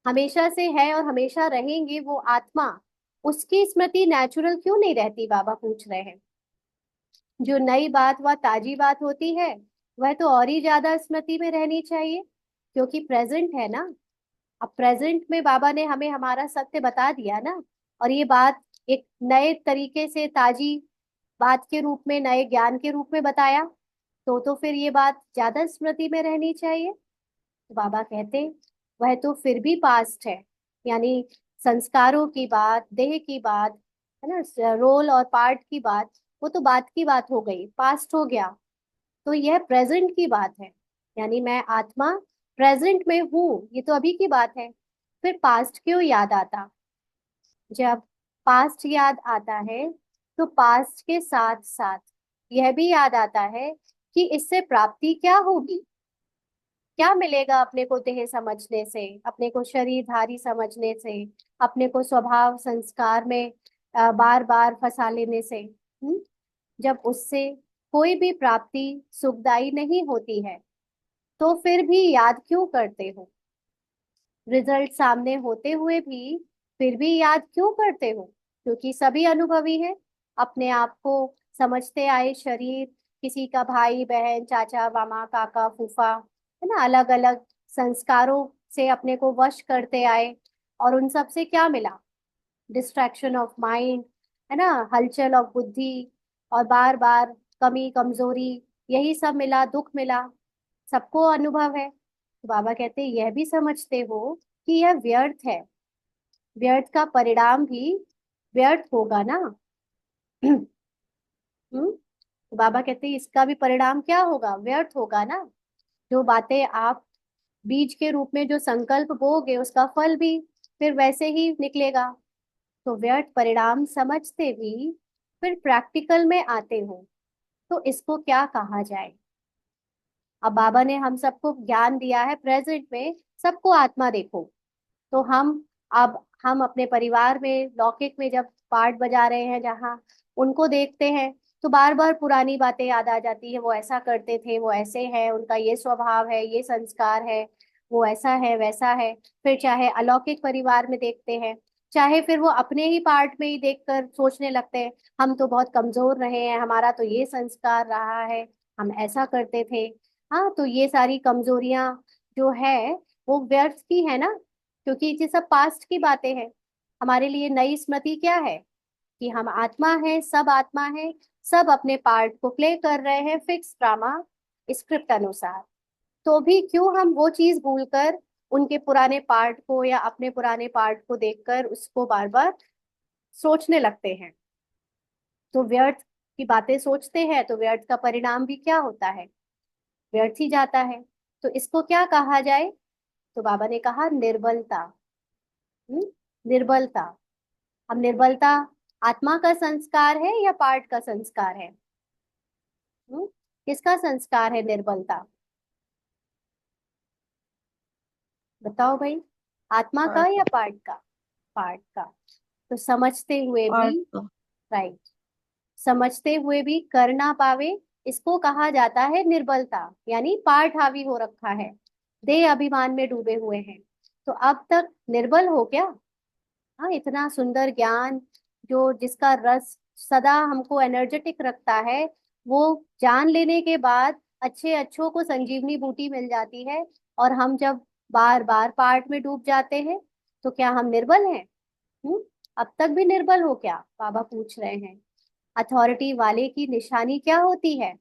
हमेशा से है और हमेशा रहेंगे, वो आत्मा, उसकी स्मृति नेचुरल क्यों नहीं रहती? बाबा पूछ रहे हैं। जो नई बात व ताजी बात होती है वह तो और ही ज्यादा स्मृति में रहनी चाहिए, क्योंकि प्रेजेंट है ना। अब प्रेजेंट में बाबा ने हमें हमारा सत्य बता दिया ना, और ये बात एक नए तरीके से ताजी बात के रूप में, नए ज्ञान के रूप में बताया, तो फिर ये बात ज्यादा स्मृति में रहनी चाहिए। तो बाबा कहते, वह तो फिर भी पास्ट है, यानी संस्कारों की बात, देह की बात, है ना, रोल और पार्ट की बात, वो तो बात की बात हो गई, पास्ट हो गया। तो यह प्रेजेंट की बात है, यानी मैं आत्मा प्रेजेंट में हूँ, ये तो अभी की बात है। फिर पास्ट क्यों याद आता? जब पास्ट याद आता है तो पास्ट के साथ साथ यह भी याद आता है कि इससे प्राप्ति क्या होगी, क्या मिलेगा अपने को देह समझने से, अपने को शरीरधारी समझने से, अपने को स्वभाव संस्कार में बार बार फंसा लेने से। जब उससे कोई भी प्राप्ति सुखदाई नहीं होती है तो फिर भी याद क्यों करते हो? रिजल्ट सामने होते हुए भी फिर भी याद क्यों करते हो? क्योंकि सभी अनुभवी है, अपने आप को समझते आए शरीर, किसी का भाई बहन चाचा मामा काका फूफा, है ना, अलग अलग संस्कारों से अपने को वश करते आए, और उन सब से क्या मिला? डिस्ट्रैक्शन ऑफ माइंड, है ना, हलचल ऑफ बुद्धि, और बार बार कमी कमजोरी, यही सब मिला, दुख मिला, सबको अनुभव है। तो बाबा कहते हैं, यह भी समझते हो कि यह व्यर्थ है, व्यर्थ का परिणाम भी व्यर्थ होगा ना। तो बाबा कहते हैं इसका भी परिणाम क्या होगा? व्यर्थ होगा ना। जो बातें आप बीज के रूप में जो संकल्प बोगे उसका फल भी फिर वैसे ही निकलेगा। तो व्यर्थ परिणाम समझते भी फिर प्रैक्टिकल में आते हो, तो इसको क्या कहा जाए? अब बाबा ने हम सबको ज्ञान दिया है, प्रेजेंट में सबको आत्मा देखो। तो अब हम अपने परिवार में लौकिक में जब पार्ट बजा रहे हैं, जहाँ उनको देखते हैं तो बार बार पुरानी बातें याद आ जाती है, वो ऐसा करते थे, वो ऐसे है, उनका ये स्वभाव है, ये संस्कार है, वो ऐसा है वैसा है। फिर चाहे अलौकिक परिवार में देखते हैं, चाहे फिर वो अपने ही पार्ट में ही देखकर सोचने लगते हैं, हम तो बहुत कमजोर रहे हैं, हमारा तो ये संस्कार रहा है, हम ऐसा करते थे। हाँ, तो ये सारी कमजोरियां जो है वो व्यर्थ की है ना, क्योंकि ये सब पास्ट की बातें हैं। हमारे लिए नई स्मृति क्या है कि हम आत्मा है, सब आत्मा है, सब अपने पार्ट को प्ले कर रहे हैं फिक्स ड्रामा स्क्रिप्ट अनुसार। तो भी क्यों हम वो चीज भूलकर उनके पुराने पार्ट को या अपने पुराने पार्ट को देखकर उसको बार बार सोचने लगते हैं। तो व्यर्थ की बातें सोचते हैं तो व्यर्थ का परिणाम भी क्या होता है, व्यर्थ ही जाता है। तो इसको क्या कहा जाए? तो बाबा ने कहा निर्बलता। निर्बलता। अब निर्बलता आत्मा का संस्कार है या पार्ट का संस्कार है? किसका संस्कार है निर्बलता? बताओ भाई, आत्मा का या पार्ट पार्ट का? पार्ट का। तो समझते हुए भी, पार्ट का। राइट, समझते हुए भी कर ना पावे, इसको कहा जाता है निर्बलता। यानी पार्ट हावी हो रखा है, देह अभिमान में डूबे हुए हैं। तो अब तक निर्बल हो क्या? हाँ, इतना सुंदर ज्ञान जो जिसका रस सदा हमको एनर्जेटिक रखता है, वो जान लेने के बाद अच्छे अच्छों को संजीवनी बूटी मिल जाती है, और हम जब बार बार पार्ट में डूब जाते हैं, तो क्या हम निर्बल हैं? अब तक भी निर्बल हो क्या, बाबा पूछ रहे हैं। अथॉरिटी वाले की निशानी क्या होती है?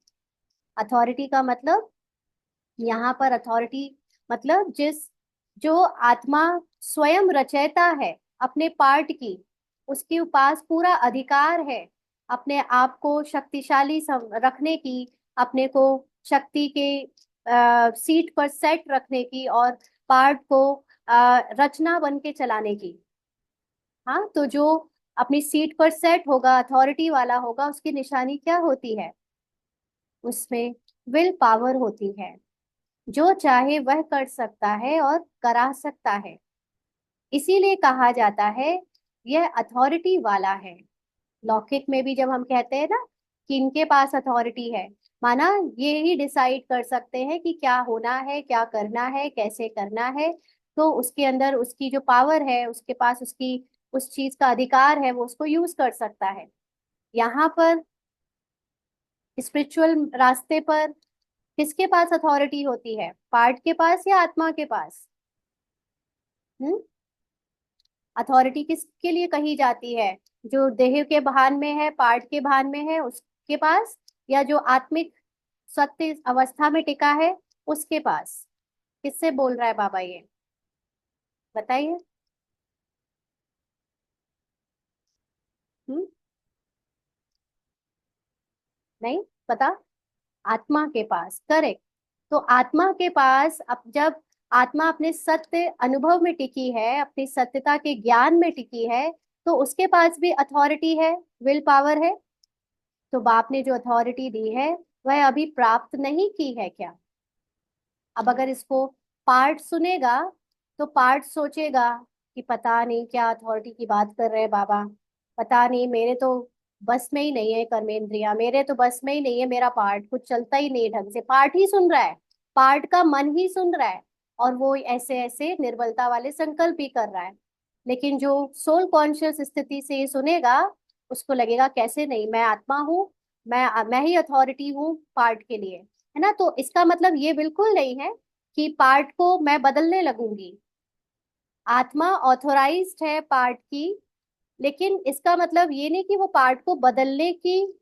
अथॉरिटी का मतलब, यहाँ पर अथॉरिटी मतलब जिस जो आत्मा स्वयं रचयिता है अपने पार्ट की, उसके पास पूरा अधिकार है अपने आप को शक्तिशाली रखने की, अपने को शक्ति के सीट पर सेट रखने की, और पार्ट को रचना बन के चलाने की। हाँ, तो जो अपनी सीट पर सेट होगा, अथॉरिटी वाला होगा, उसकी निशानी क्या होती है? उसमें विल पावर होती है। जो चाहे वह कर सकता है और करा सकता है। इसीलिए कहा जाता है यह अथॉरिटी वाला है। लौकिक में भी जब हम कहते हैं ना कि इनके पास अथॉरिटी है, माना ये ही डिसाइड कर सकते हैं कि क्या होना है, क्या करना है, कैसे करना है, तो उसके अंदर उसकी जो पावर है, उसके पास उसकी उस चीज का अधिकार है, वो उसको यूज कर सकता है। यहाँ पर स्पिरिचुअल रास्ते पर किसके पास अथॉरिटी होती है, पार्ट के पास या आत्मा के पास? हम्म अथॉरिटी किसके लिए कही जाती है? जो देह के भान में है, पार्ट के भान में है, उसके पास, या जो आत्मिक सत्य अवस्था में टिका है, उसके पास? किससे बोल रहा है बाबा ये, बताइए। हम्म नहीं पता? आत्मा के पास, करेक्ट। तो आत्मा के पास, अब जब आत्मा अपने सत्य अनुभव में टिकी है, अपनी सत्यता के ज्ञान में टिकी है, तो उसके पास भी अथॉरिटी है, विल पावर है। तो बाप ने जो अथॉरिटी दी है वह अभी प्राप्त नहीं की है क्या? अब अगर इसको पार्ट सुनेगा, तो पार्ट सोचेगा कि पता नहीं क्या अथॉरिटी की बात कर रहे हैं बाबा, पता नहीं, मेरे तो बस में ही नहीं है कर्मेंद्रिया, मेरे तो बस में ही नहीं है मेरा पार्ट, कुछ चलता ही नहीं ढंग से, पार्ट ही सुन रहा है, पार्ट का मन ही सुन रहा है, और वो ऐसे ऐसे निर्बलता वाले संकल्प भी कर रहा है। लेकिन जो सोल कॉन्शियस स्थिति से ये सुनेगा, उसको लगेगा कैसे नहीं, मैं आत्मा हूँ, मैं ही अथॉरिटी हूँ पार्ट के लिए, है ना? तो इसका मतलब ये बिल्कुल नहीं है कि पार्ट को मैं बदलने लगूंगी। आत्मा ऑथोराइज्ड है पार्ट की, लेकिन इसका मतलब ये नहीं कि वो पार्ट को बदलने की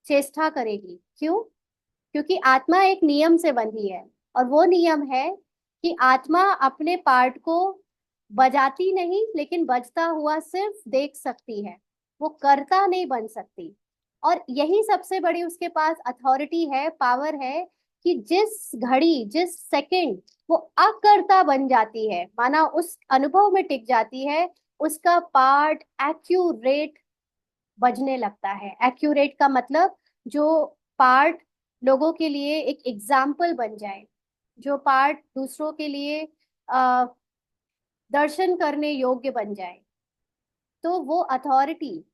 चेष्टा करेगी। क्यों? क्योंकि आत्मा एक नियम से बंधी है, और वो नियम है कि आत्मा अपने पार्ट को बजाती नहीं, लेकिन बजता हुआ सिर्फ देख सकती है, वो करता नहीं बन सकती। और यही सबसे बड़ी उसके पास अथॉरिटी है, पावर है, कि जिस घड़ी, जिस सेकंड वो अकर्ता बन जाती है, माना उस अनुभव में टिक जाती है, उसका पार्ट एक्यूरेट बजने लगता है। एक्यूरेट का मतलब जो पार्ट लोगों के लिए एक एग्जाम्पल बन जाए, जो पार्ट दूसरों के लिए दर्शन करने योग्य बन जाए। तो वो अथॉरिटी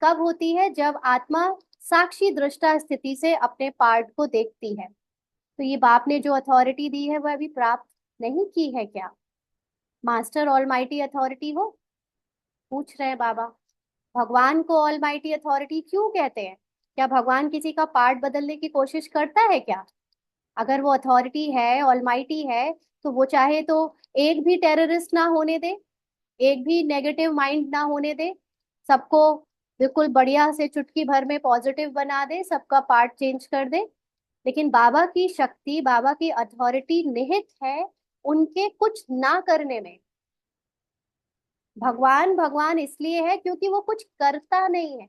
कब होती है? जब आत्मा साक्षी दृष्टा स्थिति से अपने पार्ट को देखती है। तो ये बाप ने जो अथॉरिटी दी है वह अभी प्राप्त नहीं की है क्या? मास्टर ऑलमाइटी अथॉरिटी हो, पूछ रहे हैं बाबा। भगवान को ऑलमाइटी अथॉरिटी क्यों कहते हैं? क्या भगवान किसी का पार्ट बदलने की कोशिश करता है क्या? अगर वो अथॉरिटी है, ऑलमाइटी है, तो वो चाहे तो एक भी टेररिस्ट ना होने दे, एक भी नेगेटिव माइंड ना होने दे, सबको बिल्कुल बढ़िया से चुटकी भर में पॉजिटिव बना दे, सबका पार्ट चेंज कर दे। लेकिन बाबा की शक्ति, बाबा की अथॉरिटी निहित है उनके कुछ ना करने में। भगवान भगवान इसलिए है क्योंकि वो कुछ करता नहीं है।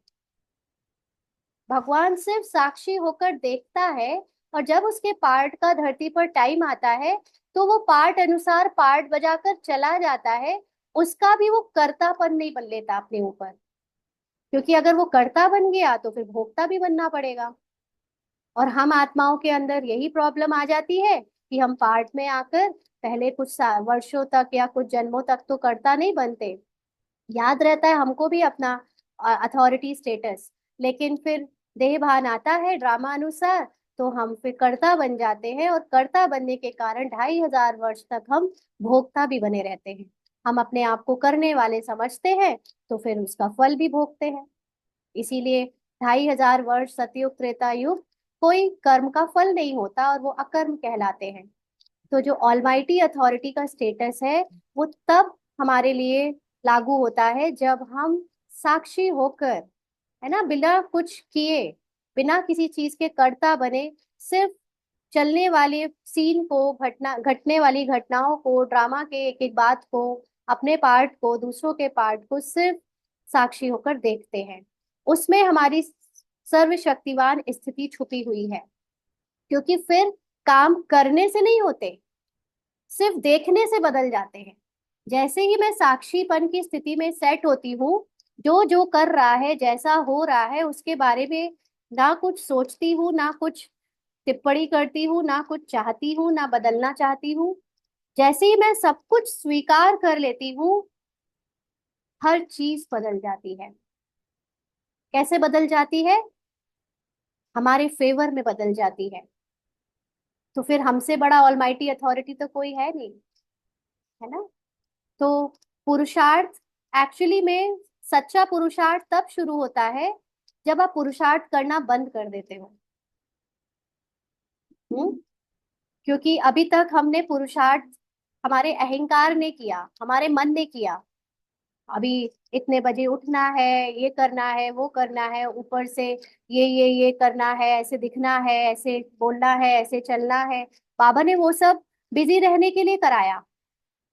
भगवान सिर्फ साक्षी होकर देखता है, और जब उसके पार्ट का धरती पर टाइम आता है तो वो पार्ट अनुसार पार्ट बजाकर चला जाता है। उसका भी वो कर्तापन नहीं बन लेता अपने ऊपर, क्योंकि अगर वो कर्ता बन गया तो फिर भोक्ता भी बनना पड़ेगा। और हम आत्माओं के अंदर यही प्रॉब्लम आ जाती है कि हम पार्ट में आकर पहले कुछ वर्षों तक या कुछ जन्मों तक तो कर्ता नहीं बनते। याद रहता है हमको भी अपना अथॉरिटी स्टेटस, लेकिन फिर देह भान आता है ड्रामा अनुसार, तो हम फिर कर्ता बन जाते हैं, और कर्ता बनने के कारण 2500 वर्ष तक हम भोक्ता भी बने रहते हैं। हम अपने आप को करने वाले समझते हैं, तो फिर उसका फल भी भोगते हैं। इसीलिए 2500 वर्ष सतयुग त्रेता युग कोई कर्म का फल नहीं होता, और वो अकर्म कहलाते हैं। तो जो ऑलमाइटी अथॉरिटी का स्टेटस है वो तब हमारे लिए लागू होता है जब हम साक्षी होकर, है ना, बिना कुछ किए, बिना किसी चीज के कर्ता बने, सिर्फ चलने वाले सीन को, घटना घटने वाली घटनाओं को, ड्रामा के एक एक बात को, अपने पार्ट को, दूसरों के पार्ट को सिर्फ साक्षी होकर देखते हैं। उसमें हमारी सर्वशक्तिवान स्थिति छुपी हुई है। क्योंकि फिर काम करने से नहीं होते, सिर्फ देखने से बदल जाते हैं। जैसे ही मैं साक्षीपन की स्थिति में सेट होती हूँ, जो जो कर रहा है, जैसा हो रहा है, उसके बारे में ना कुछ सोचती हूँ, ना कुछ टिप्पणी करती हूँ, ना कुछ चाहती हूँ, ना बदलना चाहती हूँ। जैसे ही मैं सब कुछ स्वीकार कर लेती हूँ, हर चीज बदल जाती है। कैसे बदल जाती है? हमारे फेवर में बदल जाती है। तो फिर हमसे बड़ा ऑलमाइटी अथॉरिटी तो कोई है नहीं, है ना। तो पुरुषार्थ एक्चुअली में, सच्चा पुरुषार्थ तब शुरू होता है जब आप पुरुषार्थ करना बंद कर देते हो। हम्म। क्योंकि अभी तक हमने पुरुषार्थ हमारे अहंकार ने किया, हमारे मन ने किया। अभी इतने बजे उठना है, ये करना है, वो करना है, ऊपर से ये करना है, ऐसे दिखना है, ऐसे बोलना है, ऐसे चलना है। बाबा ने वो सब बिजी रहने के लिए कराया।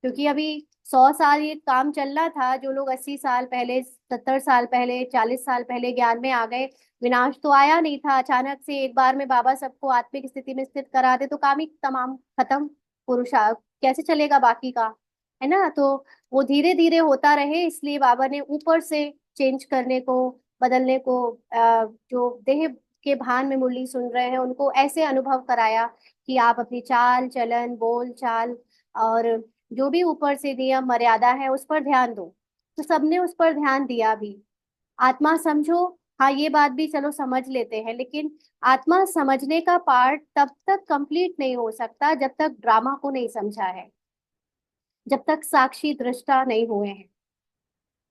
क्योंकि अभी 100 साल ये काम चलना था, जो लोग 80 साल पहले, 70 साल पहले, 40 साल पहले ज्ञान में आ गए, विनाश तो आया नहीं था अचानक से एक बार में। बाबा सबको आत्मिक स्थिति में स्थित करा दे तो काम ही तमाम खत्म। पुरुषार्थ कैसे चलेगा बाकी का, है ना। तो वो धीरे धीरे होता रहे, इसलिए बाबा ने ऊपर से चेंज करने को, बदलने को, जो देह के भान में मुरली सुन रहे हैं उनको ऐसे अनुभव कराया कि आप अपनी चाल चलन, बोल चाल, और जो भी ऊपर से नियम मर्यादा है उस पर ध्यान दो। तो सबने उस पर ध्यान दिया भी। आत्मा समझो, हाँ ये बात भी चलो समझ लेते हैं, लेकिन आत्मा समझने का पार्ट तब तक कंप्लीट नहीं हो सकता जब तक ड्रामा को नहीं समझा है, जब तक साक्षी दृष्टा नहीं हुए हैं,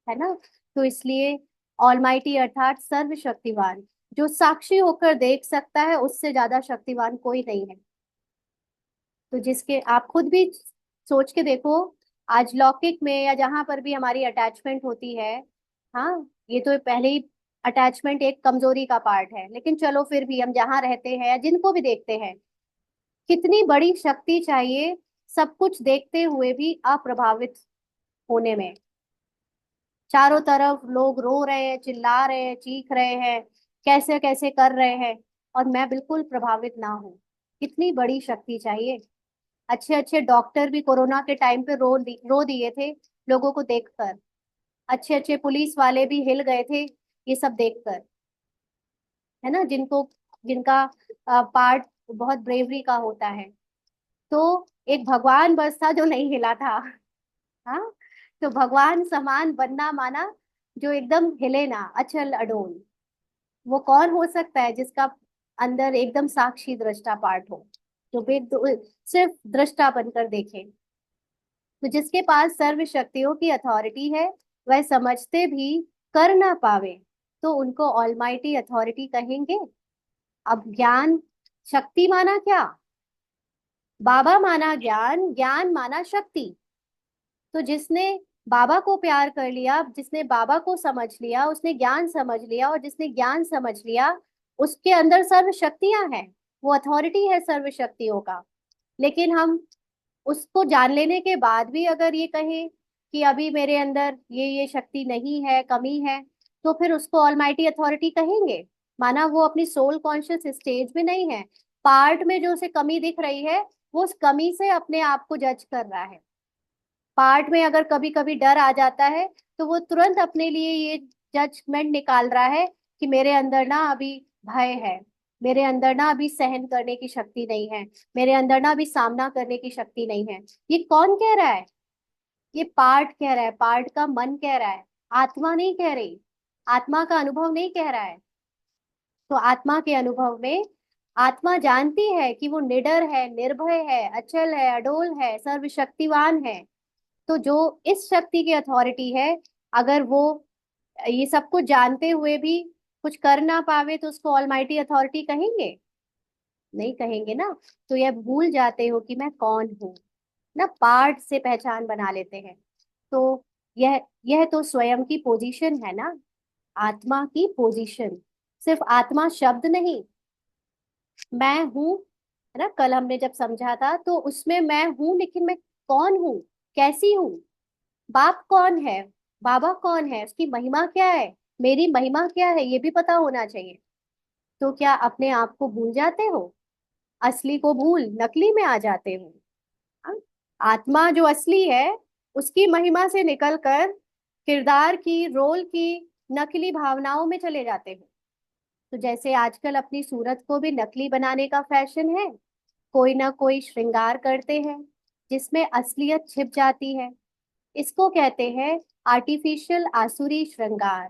है ना। तो इसलिए ऑलमाइटी अर्थात सर्वशक्तिवान, जो साक्षी होकर देख सकता है, उससे ज्यादा शक्तिवान कोई नहीं है। तो जिसके आप खुद भी सोच के देखो, आज लौकिक में या जहां पर भी हमारी अटैचमेंट होती है, हाँ, ये तो पहले ही अटैचमेंट एक कमजोरी का पार्ट है, लेकिन चलो फिर भी हम जहाँ रहते हैं या जिनको भी देखते हैं, कितनी बड़ी शक्ति चाहिए सब कुछ देखते हुए भी अप्रभावित होने में। चारों तरफ लोग रो रहे हैं, चिल्ला रहे हैं, चीख रहे हैं, कैसे कैसे कर रहे हैं, और मैं बिल्कुल प्रभावित ना हूँ। कितनी बड़ी शक्ति चाहिए। अच्छे अच्छे डॉक्टर भी कोरोना के टाइम पे रो दिए थे लोगों को देखकर। अच्छे अच्छे पुलिस वाले भी हिल गए थे ये सब देखकर, है ना, जिनको, जिनका पार्ट बहुत ब्रेवरी का होता है। तो एक भगवान बस था जो नहीं हिला था। हाँ। तो भगवान समान बनना माना जो एकदम हिले ना, अचल अडोल। वो कौन हो सकता है जिसका अंदर एकदम साक्षी दृष्टा पार्ट हो, जो सिर्फ दृष्टा बनकर देखे। तो जिसके पास सर्व शक्तियों की अथॉरिटी है, वह समझते भी कर ना पावे तो उनको ऑलमाइटी अथॉरिटी कहेंगे। अब ज्ञान, शक्ति माना क्या? बाबा माना ज्ञान, ज्ञान माना शक्ति। तो जिसने बाबा को प्यार कर लिया, जिसने बाबा को समझ लिया उसने ज्ञान समझ लिया, और जिसने ज्ञान समझ लिया उसके अंदर सर्व शक्तियां हैं। वो अथॉरिटी है सर्व शक्तियों का। लेकिन हम उसको जान लेने के बाद भी अगर ये कहें कि अभी मेरे अंदर ये शक्ति नहीं है, कमी है, तो फिर उसको ऑलमाइटी अथॉरिटी कहेंगे? माना वो अपनी सोल कॉन्शियस स्टेज में नहीं है, पार्ट में जो उसे कमी दिख रही है वो उस कमी से अपने आप को जज कर रहा है। पार्ट में अगर कभी कभी डर आ जाता है तो वो तुरंत अपने लिए ये जजमेंट निकाल रहा है कि मेरे अंदर ना अभी भय है, मेरे अंदर ना अभी सहन करने की शक्ति नहीं है, मेरे अंदर ना अभी सामना करने की शक्ति नहीं है। ये कौन कह रहा है? ये पार्ट कह रहा है, पार्ट का मन कह रहा है, आत्मा नहीं कह रही। आत्मा का अनुभव नहीं कह रहा है। तो आत्मा के अनुभव में आत्मा जानती है कि वो निडर है, निर्भय है, अचल है, अडोल है, सर्वशक्तिवान है। तो जो इस शक्ति की अथॉरिटी है, अगर वो ये सब कुछ जानते हुए भी कुछ कर ना पावे तो उसको ऑलमाइटी अथॉरिटी कहेंगे? नहीं कहेंगे ना। तो यह भूल जाते हो कि मैं कौन हूँ, ना पार्ट से पहचान बना लेते हैं। तो यह तो स्वयं की पोजीशन है ना, आत्मा की पोजीशन। सिर्फ आत्मा शब्द नहीं, मैं हूँ, है ना। कल हमने जब समझा था तो उसमें मैं हूँ, लेकिन मैं कौन हूँ, कैसी हूँ? बाप कौन है, बाबा कौन है, उसकी महिमा क्या है, मेरी महिमा क्या है, ये भी पता होना चाहिए। तो क्या अपने आप को भूल जाते हो? असली को भूल नकली में आ जाते हो? हाँ? आत्मा जो असली है उसकी महिमा से निकलकर किरदार की, रोल की नकली भावनाओं में चले जाते हो। तो जैसे आजकल अपनी सूरत को भी नकली बनाने का फैशन है, कोई ना कोई श्रृंगार करते हैं जिसमें असलियत छिप जाती है। इसको कहते हैं आर्टिफिशियल आसुरी श्रृंगार।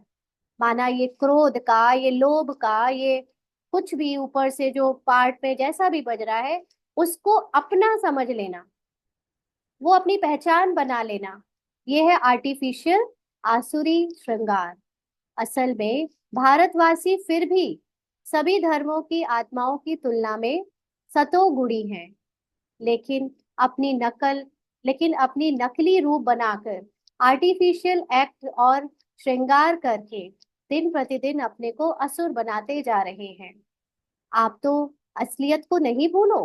माना ये क्रोध का, ये लोभ का, ये कुछ भी ऊपर से जो पार्ट में जैसा भी बज रहा है उसको अपना समझ लेना, वो अपनी पहचान बना लेना, ये है आर्टिफिशियल आसुरी श्रृंगार। असल में भारतवासी फिर भी सभी धर्मों की आत्माओं की तुलना में सतोगुणी हैं। लेकिन अपनी नकल लेकिन अपनी नकली रूप बनाकर, आर्टिफिशियल एक्ट और श्रृंगार करके दिन प्रतिदिन अपने को असुर बनाते जा रहे हैं। आप तो असलियत को नहीं भूलो।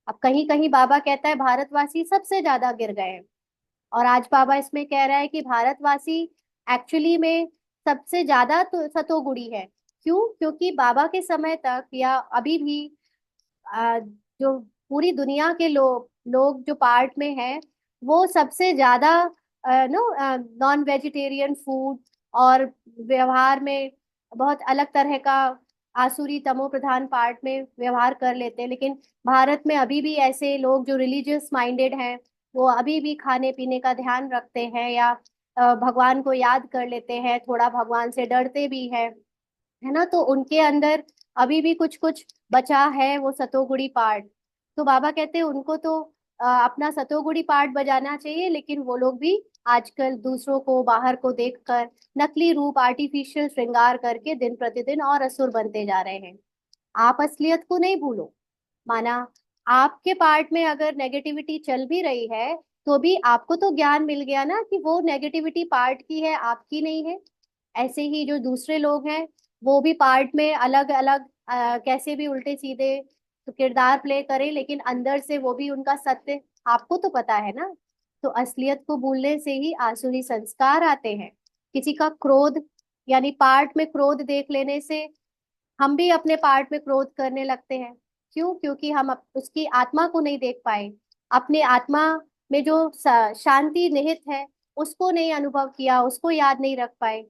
अब कहीं कहीं बाबा कहता है भारतवासी सबसे ज्यादा गिर गए हैं, और आज बाबा इसमें कह रहा है कि भारतवासी एक्चुअली में सबसे ज्यादा तो सतोगुणी है। क्यों? क्योंकि बाबा के समय तक या अभी भी जो पूरी दुनिया के लोग जो पार्ट में हैं वो सबसे ज्यादा नो नॉन वेजिटेरियन फूड और व्यवहार में बहुत अलग तरह का आसुरी तमो प्रधान पार्ट में व्यवहार कर लेते हैं। लेकिन भारत में अभी भी ऐसे लोग जो रिलीजियस माइंडेड हैं वो अभी भी खाने पीने का ध्यान रखते हैं, या भगवान को याद कर लेते हैं, थोड़ा भगवान से डरते भी हैं, है ना। तो उनके अंदर अभी भी कुछ कुछ बचा है वो सतोगुणी पार्ट। तो बाबा कहते हैं उनको तो अपना सतोगुणी पार्ट बजाना चाहिए, लेकिन वो लोग भी आजकल दूसरों को, बाहर को देखकर नकली रूप, आर्टिफिशियल श्रृंगार करके दिन प्रतिदिन और असुर बनते जा रहे हैं। आप असलियत को नहीं भूलो। माना आपके पार्ट में अगर नेगेटिविटी चल भी रही है तो भी आपको तो ज्ञान मिल गया ना कि वो नेगेटिविटी पार्ट की है, आपकी नहीं है। ऐसे ही जो दूसरे लोग हैं वो भी पार्ट में अलग अलग कैसे भी उल्टे सीधे तो किरदार प्ले करें, लेकिन अंदर से वो भी उनका सत्य आपको तो पता है ना। तो असलियत को भूलने से ही आसुरी संस्कार आते हैं। किसी का क्रोध, यानी पार्ट में क्रोध देख लेने से हम भी अपने पार्ट में क्रोध करने लगते हैं। क्यों? क्योंकि हम उसकी आत्मा को नहीं देख पाए, अपने आत्मा में जो शांति निहित है उसको नहीं अनुभव किया, उसको याद नहीं रख पाए।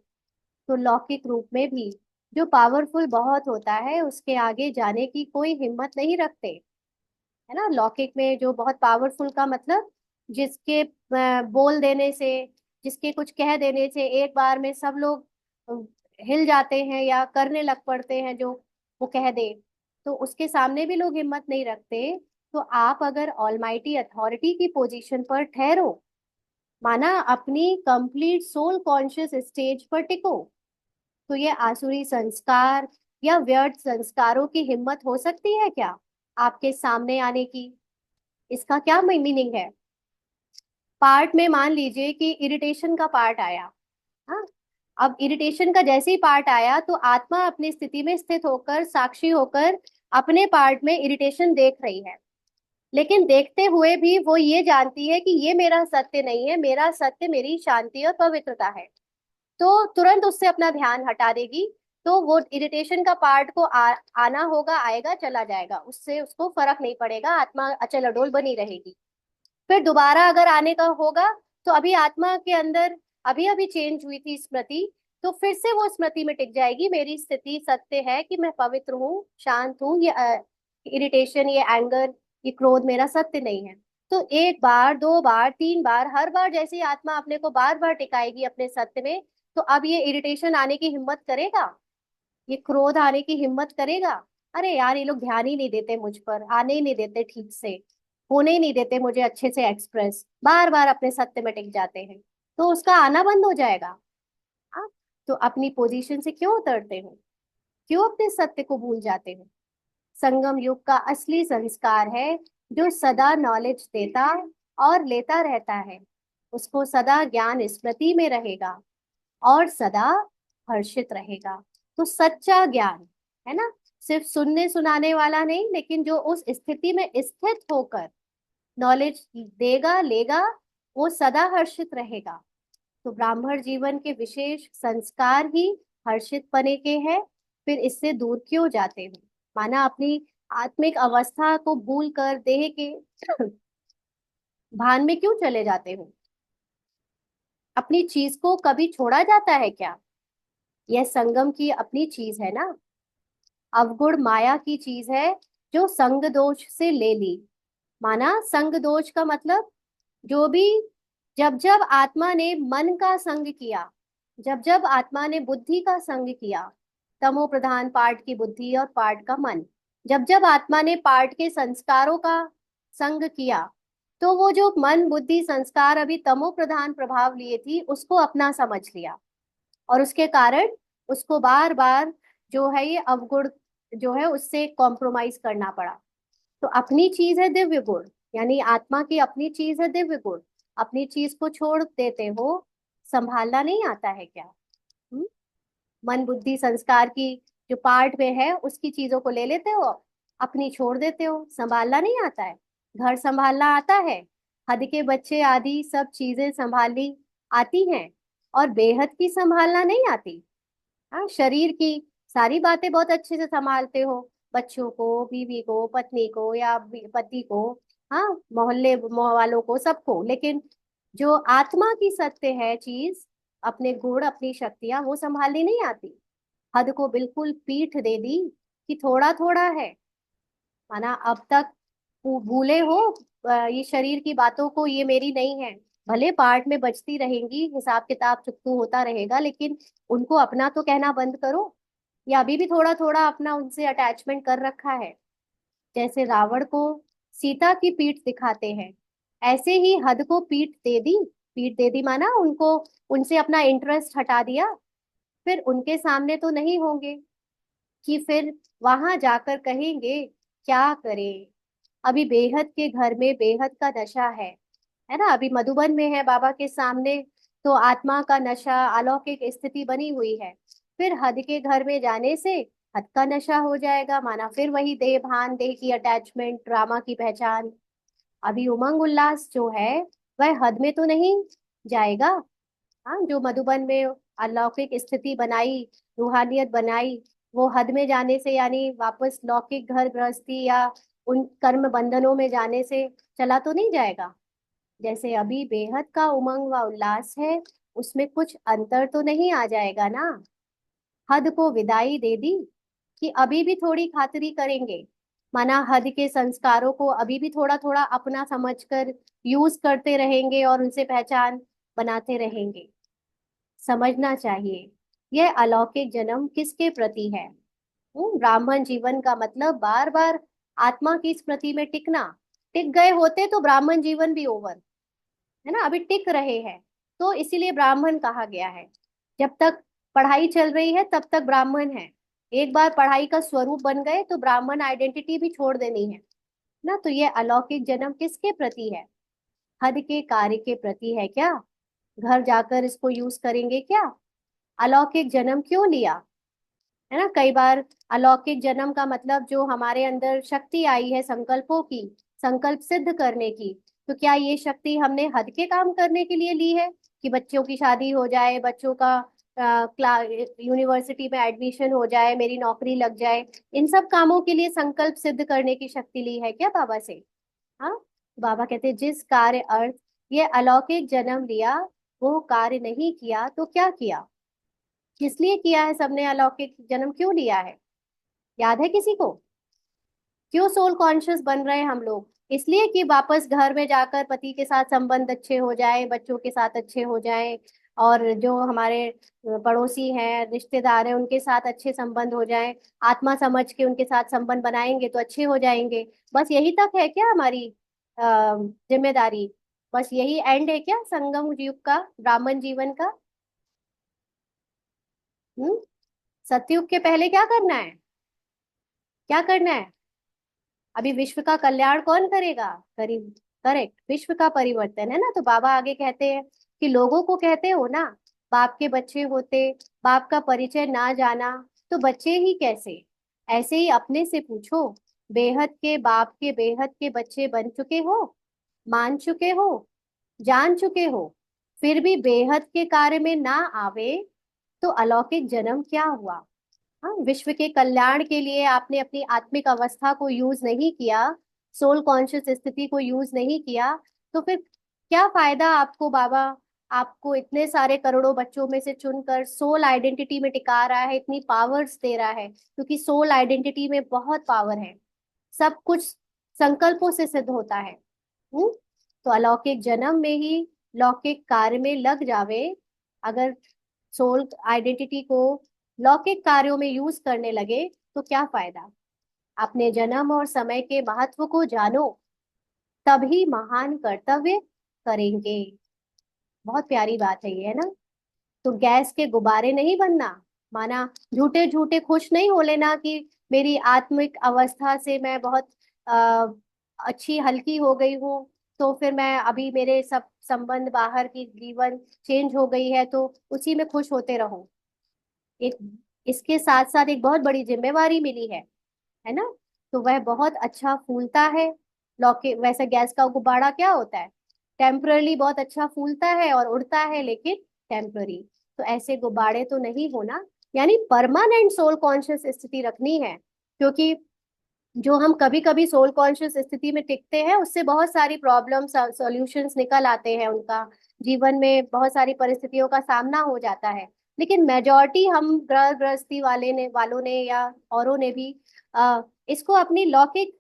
तो लौकिक रूप में भी जो पावरफुल बहुत होता है उसके आगे जाने की कोई हिम्मत नहीं रखते, है ना। लौकिक में जो बहुत पावरफुल का मतलब जिसके बोल देने से, जिसके कुछ कह देने से एक बार में सब लोग अ, हिल जाते हैं या करने लग पड़ते हैं जो वो कह दे, तो उसके सामने भी लोग हिम्मत नहीं रखते। तो आप अगर ऑलमाइटी अथॉरिटी की पोजीशन पर ठहरो, माना अपनी कंप्लीट सोल कॉन्शियस स्टेज पर टिको, तो ये आसुरी संस्कार या व्यर्थ संस्कारों की हिम्मत हो सकती है क्या आपके सामने आने की? इसका क्या मीनिंग है? पार्ट में मान लीजिए कि इरिटेशन का पार्ट आया। हाँ, अब इरिटेशन का जैसे ही पार्ट आया तो आत्मा अपनी स्थिति में स्थित होकर, साक्षी होकर अपने पार्ट में इरिटेशन देख रही है। लेकिन देखते हुए भी वो ये जानती है कि ये मेरा सत्य नहीं है, मेरा सत्य मेरी शांति और पवित्रता है। तो तुरंत उससे अपना ध्यान हटा देगी। तो वो इरिटेशन का पार्ट को आना होगा, आएगा, चला जाएगा, उससे उसको फर्क नहीं पड़ेगा, आत्मा अचल अडोल बनी रहेगी। फिर दोबारा अगर आने का होगा तो अभी आत्मा के अंदर अभी अभी चेंज हुई थी स्मृति, तो फिर से वो स्मृति में टिक जाएगी, मेरी स्थिति सत्य है कि मैं पवित्र हूँ, शांत हूँ, ये इरिटेशन, ये एंगर, ये क्रोध मेरा सत्य नहीं है। तो एक बार, दो बार, तीन बार, हर बार जैसे ही आत्मा अपने को बार बार टिकाएगी अपने सत्य में, तो अब ये इरिटेशन आने की हिम्मत करेगा, ये क्रोध आने की हिम्मत करेगा। अरे यार, ये लोग ध्यान ही नहीं देते मुझ पर, आने ही नहीं देते ठीक से, होने ही नहीं देते मुझे अच्छे से एक्सप्रेस, बार बार अपने सत्य में टिक जाते हैं, तो उसका आना बंद हो जाएगा। हाँ, तो अपनी पोजीशन से क्यों उतरते हो, क्यों अपने सत्य को भूल जाते हो? संगम युग का असली संस्कार है जो सदा नॉलेज देता और लेता रहता है, उसको सदा ज्ञान स्मृति में रहेगा और सदा हर्षित रहेगा। तो सच्चा ज्ञान है ना, सिर्फ सुनने सुनाने वाला नहीं, लेकिन जो उस स्थिति में स्थित होकर नॉलेज देगा, लेगा, वो सदा हर्षित रहेगा। तो ब्राह्मण जीवन के विशेष संस्कार ही हर्षित पने के हैं। फिर इससे दूर क्यों जाते हो? माना अपनी आत्मिक अवस्था को भूल कर देह के भान में क्यों चले जाते हो? अपनी चीज को कभी छोड़ा जाता है क्या? यह संगम की अपनी चीज है ना, अवगुण माया की चीज है जो संग दोष से ले ली। माना संग दोष का मतलब, जो भी, जब जब आत्मा ने मन का संग किया, जब जब आत्मा ने बुद्धि का संग किया, तमो प्रधान पार्ट की बुद्धि और पार्ट का मन, जब जब आत्मा ने पार्ट के संस्कारों का संग किया, तो वो जो मन बुद्धि संस्कार अभी तमो प्रधान प्रभाव लिए थी उसको अपना समझ लिया, और उसके कारण उसको बार बार जो है ये अवगुण जो है उससे कॉम्प्रोमाइज करना पड़ा। तो अपनी चीज है दिव्य गुण, यानी आत्मा की अपनी चीज है दिव्य गुण, अपनी चीज को छोड़ देते हो, संभालना नहीं आता है क्या? हम्म? मन बुद्धि संस्कार की जो पार्ट में है उसकी चीजों को ले लेते हो, अपनी छोड़ देते हो, संभालना नहीं आता है। घर संभालना आता है, हद के बच्चे आदि सब चीजें संभाली आती हैं, और बेहद की संभालना नहीं आती। हाँ, शरीर की सारी बातें बहुत अच्छे से संभालते हो, बच्चों को, बीवी को, पत्नी को या पति को, हाँ, मोहल्ले वालों को, सबको, लेकिन जो आत्मा की सत्य है चीज, अपने गुण अपनी शक्तियां वो संभालनी नहीं आती। हद को बिल्कुल पीठ दे दी कि थोड़ा थोड़ा है। माना अब तक भूले हो ये शरीर की बातों को, ये मेरी नहीं है, भले पार्ट में बचती रहेंगी, हिसाब किताब चुकतू होता रहेगा, लेकिन उनको अपना तो कहना बंद करो। या अभी भी थोड़ा थोड़ा अपना उनसे अटैचमेंट कर रखा है। जैसे रावण को सीता की पीठ दिखाते हैं, ऐसे ही हद को पीठ दे दी। पीठ दे दी माना उनको, उनसे अपना इंटरेस्ट हटा दिया। फिर उनके सामने तो नहीं होंगे कि फिर वहां जाकर कहेंगे क्या करें, अभी बेहद के घर में बेहद का नशा है ना, अभी मधुबन में है बाबा के सामने, तो आत्मा का नशा, अलौकिक स्थिति बनी हुई है। फिर हद के घर में जाने से हद का नशा हो जाएगा, माना फिर वही देह भान, देह की अटैचमेंट, ड्रामा की पहचान। अभी उमंग उल्लास जो है वह हद में तो नहीं जाएगा। हाँ, जो मधुबन में अलौकिक स्थिति बनाई, रूहानियत बनाई, वो हद में जाने से, यानी वापस लौकिक घर गृहस्थी या उन कर्म बंधनों में जाने से चला तो नहीं जाएगा। जैसे अभी बेहद का उमंग व उल्लास है, उसमें कुछ अंतर तो नहीं आ जाएगा ना। हद को विदाई दे दी कि अभी भी थोड़ी खातिरी करेंगे, माना हद के संस्कारों को अभी भी थोड़ा थोड़ा अपना समझकर यूज करते रहेंगे और उनसे पहचान बनाते रहेंगे। समझना चाहिए यह अलौकिक जन्म किसके प्रति है। ब्राह्मण जीवन का मतलब बार बार आत्मा की स्मृति में टिकना। टिक गए होते तो ब्राह्मण जीवन भी ओवर, है ना, अभी टिक रहे हैं, तो इसीलिए ब्राह्मण कहा गया है। जब तक पढ़ाई चल रही है तब तक ब्राह्मण है, एक बार पढ़ाई का स्वरूप बन गए तो ब्राह्मण आइडेंटिटी भी छोड़ देनी है ना। तो ये अलौकिक जन्म किसके प्रति है? हद के कार्य के प्रति है क्या? घर जाकर इसको यूज करेंगे क्या? अलौकिक जन्म क्यों लिया? है ना, कई बार अलौकिक जन्म का मतलब जो हमारे अंदर शक्ति आई है संकल्पों की, संकल्प सिद्ध करने की, तो क्या ये शक्ति हमने हद के काम करने के लिए ली है कि बच्चों की शादी हो जाए, बच्चों का क्लास यूनिवर्सिटी में एडमिशन हो जाए, मेरी नौकरी लग जाए, इन सब कामों के लिए संकल्प सिद्ध करने की शक्ति ली है क्या बाबा से? हाँ, बाबा कहते हैं जिस कार्य अर्थ ये अलौकिक जन्म लिया वो कार्य नहीं किया तो क्या किया? किस लिए किया है सबने अलौकिक जन्म क्यों लिया है? याद है किसी को? क्यों सोल कॉन्शियस बन रहे हैं हम लोग? इसलिए कि वापस घर में जाकर पति के साथ संबंध अच्छे हो जाए, बच्चों के साथ अच्छे हो जाए, और जो हमारे पड़ोसी हैं, रिश्तेदार हैं, उनके साथ अच्छे संबंध हो जाए, आत्मा समझ के उनके साथ संबंध बनाएंगे तो अच्छे हो जाएंगे। बस यही तक है क्या हमारी जिम्मेदारी? बस यही एंड है क्या संगम युग का, ब्राह्मण जीवन का? हम्म। सतयुग के पहले क्या करना है? क्या करना है? अभी विश्व का कल्याण कौन करेगा? करीब, करेक्ट, विश्व का परिवर्तन है ना। तो बाबा आगे कहते हैं कि लोगों को कहते हो ना, बाप के बच्चे होते, बाप का परिचय ना जाना, तो बच्चे ही कैसे? ऐसे ही अपने से पूछो, बेहद के बाप के बेहद के बच्चे बन चुके हो, मान चुके हो, जान चुके हो, फिर भी बेहद के कार्य में ना आवे, तो अलौकिक जन्म क्या हुआ? हाँ, विश्व के कल्याण के लिए आपने अपनी आत्मिक अवस्था को यूज नहीं किया, सोल कॉन्शियस स्थिति को यूज नहीं किया, तो फिर क्या फायदा आपको? बाबा आपको इतने सारे करोड़ों बच्चों में से चुनकर सोल आइडेंटिटी में टिका रहा है, इतनी पावर्स दे रहा है, क्योंकि सोल आइडेंटिटी में बहुत पावर है, सब कुछ संकल्पों से सिद्ध होता है। हम्म। तो अलौकिक जन्म में ही लौकिक कार्य में लग जावे, अगर सोल आइडेंटिटी को लौकिक कार्यों में यूज करने लगे, तो क्या फायदा? अपने जन्म और समय के महत्व को जानो, तभी महान कर्तव्य करेंगे। बहुत प्यारी बात है ये, है ना। तो गैस के गुब्बारे नहीं बनना, माना झूठे झूठे खुश नहीं हो लेना कि मेरी आत्मिक अवस्था से मैं बहुत आ, अच्छी हल्की हो गई हूँ, तो फिर मैं अभी मेरे सब संबंध बाहर की जीवन चेंज हो गई है तो उसी में खुश होते रहो। एक, इसके साथ साथ एक बहुत बड़ी जिम्मेवारी मिली है ना। तो वह बहुत अच्छा फूलता है। लौकी वैसे गैस का गुब्बारा क्या होता है? टेम्पररी बहुत अच्छा फूलता है और उड़ता है, लेकिन टेम्पररी। तो ऐसे गुब्बारे तो नहीं होना, यानी परमानेंट सोल कॉन्शियस स्थिति रखनी है। क्योंकि जो हम कभी कभी सोल कॉन्शियस स्थिति में टिकते हैं, उससे बहुत सारी प्रॉब्लम सॉल्यूशंस निकल आते हैं, उनका जीवन में बहुत सारी परिस्थितियों का सामना हो जाता है। लेकिन मेजॉरिटी हम ग्रह गृहस्थी वालों ने या औरों ने भी इसको अपनी लौकिक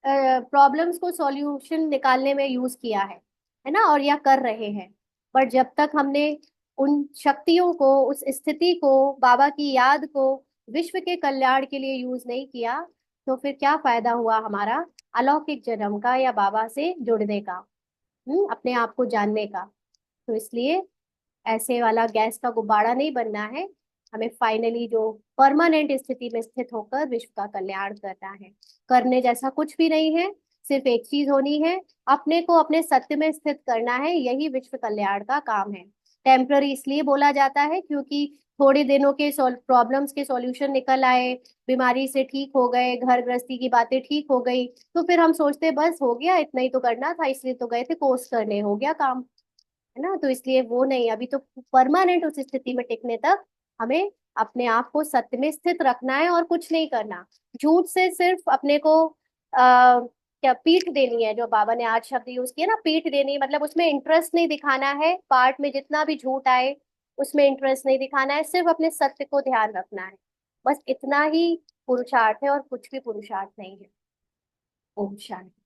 प्रॉब्लम्स को सॉल्यूशन निकालने में यूज किया है ना, और या कर रहे हैं। पर जब तक हमने उन शक्तियों को, उस स्थिति को, बाबा की याद को विश्व के कल्याण के लिए यूज नहीं किया, तो फिर क्या फायदा हुआ हमारा अलौकिक जन्म का या बाबा से जुड़ने का, अपने आप को जानने का? तो इसलिए ऐसे वाला गैस का गुब्बारा नहीं बनना है। हमें फाइनली जो परमानेंट स्थिति में स्थित होकर विश्व का कल्याण करना है। करने जैसा कुछ भी नहीं है, सिर्फ एक चीज होनी है, अपने को अपने सत्य में स्थित करना है, यही विश्व कल्याण का काम है। टेम्पररी इसलिए बोला जाता है क्योंकि थोड़े दिनों के प्रॉब्लम्स के सॉल्यूशन निकल आए, बीमारी से ठीक हो गए, घर गृहस्थी की बातें ठीक हो गई, तो फिर हम सोचते बस हो गया, इतना ही तो करना था, इसलिए तो गए थे कोर्स करने, हो गया काम, है ना। तो इसलिए वो नहीं, अभी तो परमानेंट उस स्थिति में टिकने तक हमें अपने आप को सत्य में स्थित रखना है और कुछ नहीं करना। झूठ से सिर्फ अपने को क्या पीठ देनी है, जो बाबा ने आज शब्द यूज किया ना, पीठ देनी, मतलब उसमें इंटरेस्ट नहीं दिखाना है, पार्ट में जितना भी झूठ आए उसमें इंटरेस्ट नहीं दिखाना है, सिर्फ अपने सत्य को ध्यान रखना है। बस इतना ही पुरुषार्थ है और कुछ भी पुरुषार्थ नहीं है। ओम शांति।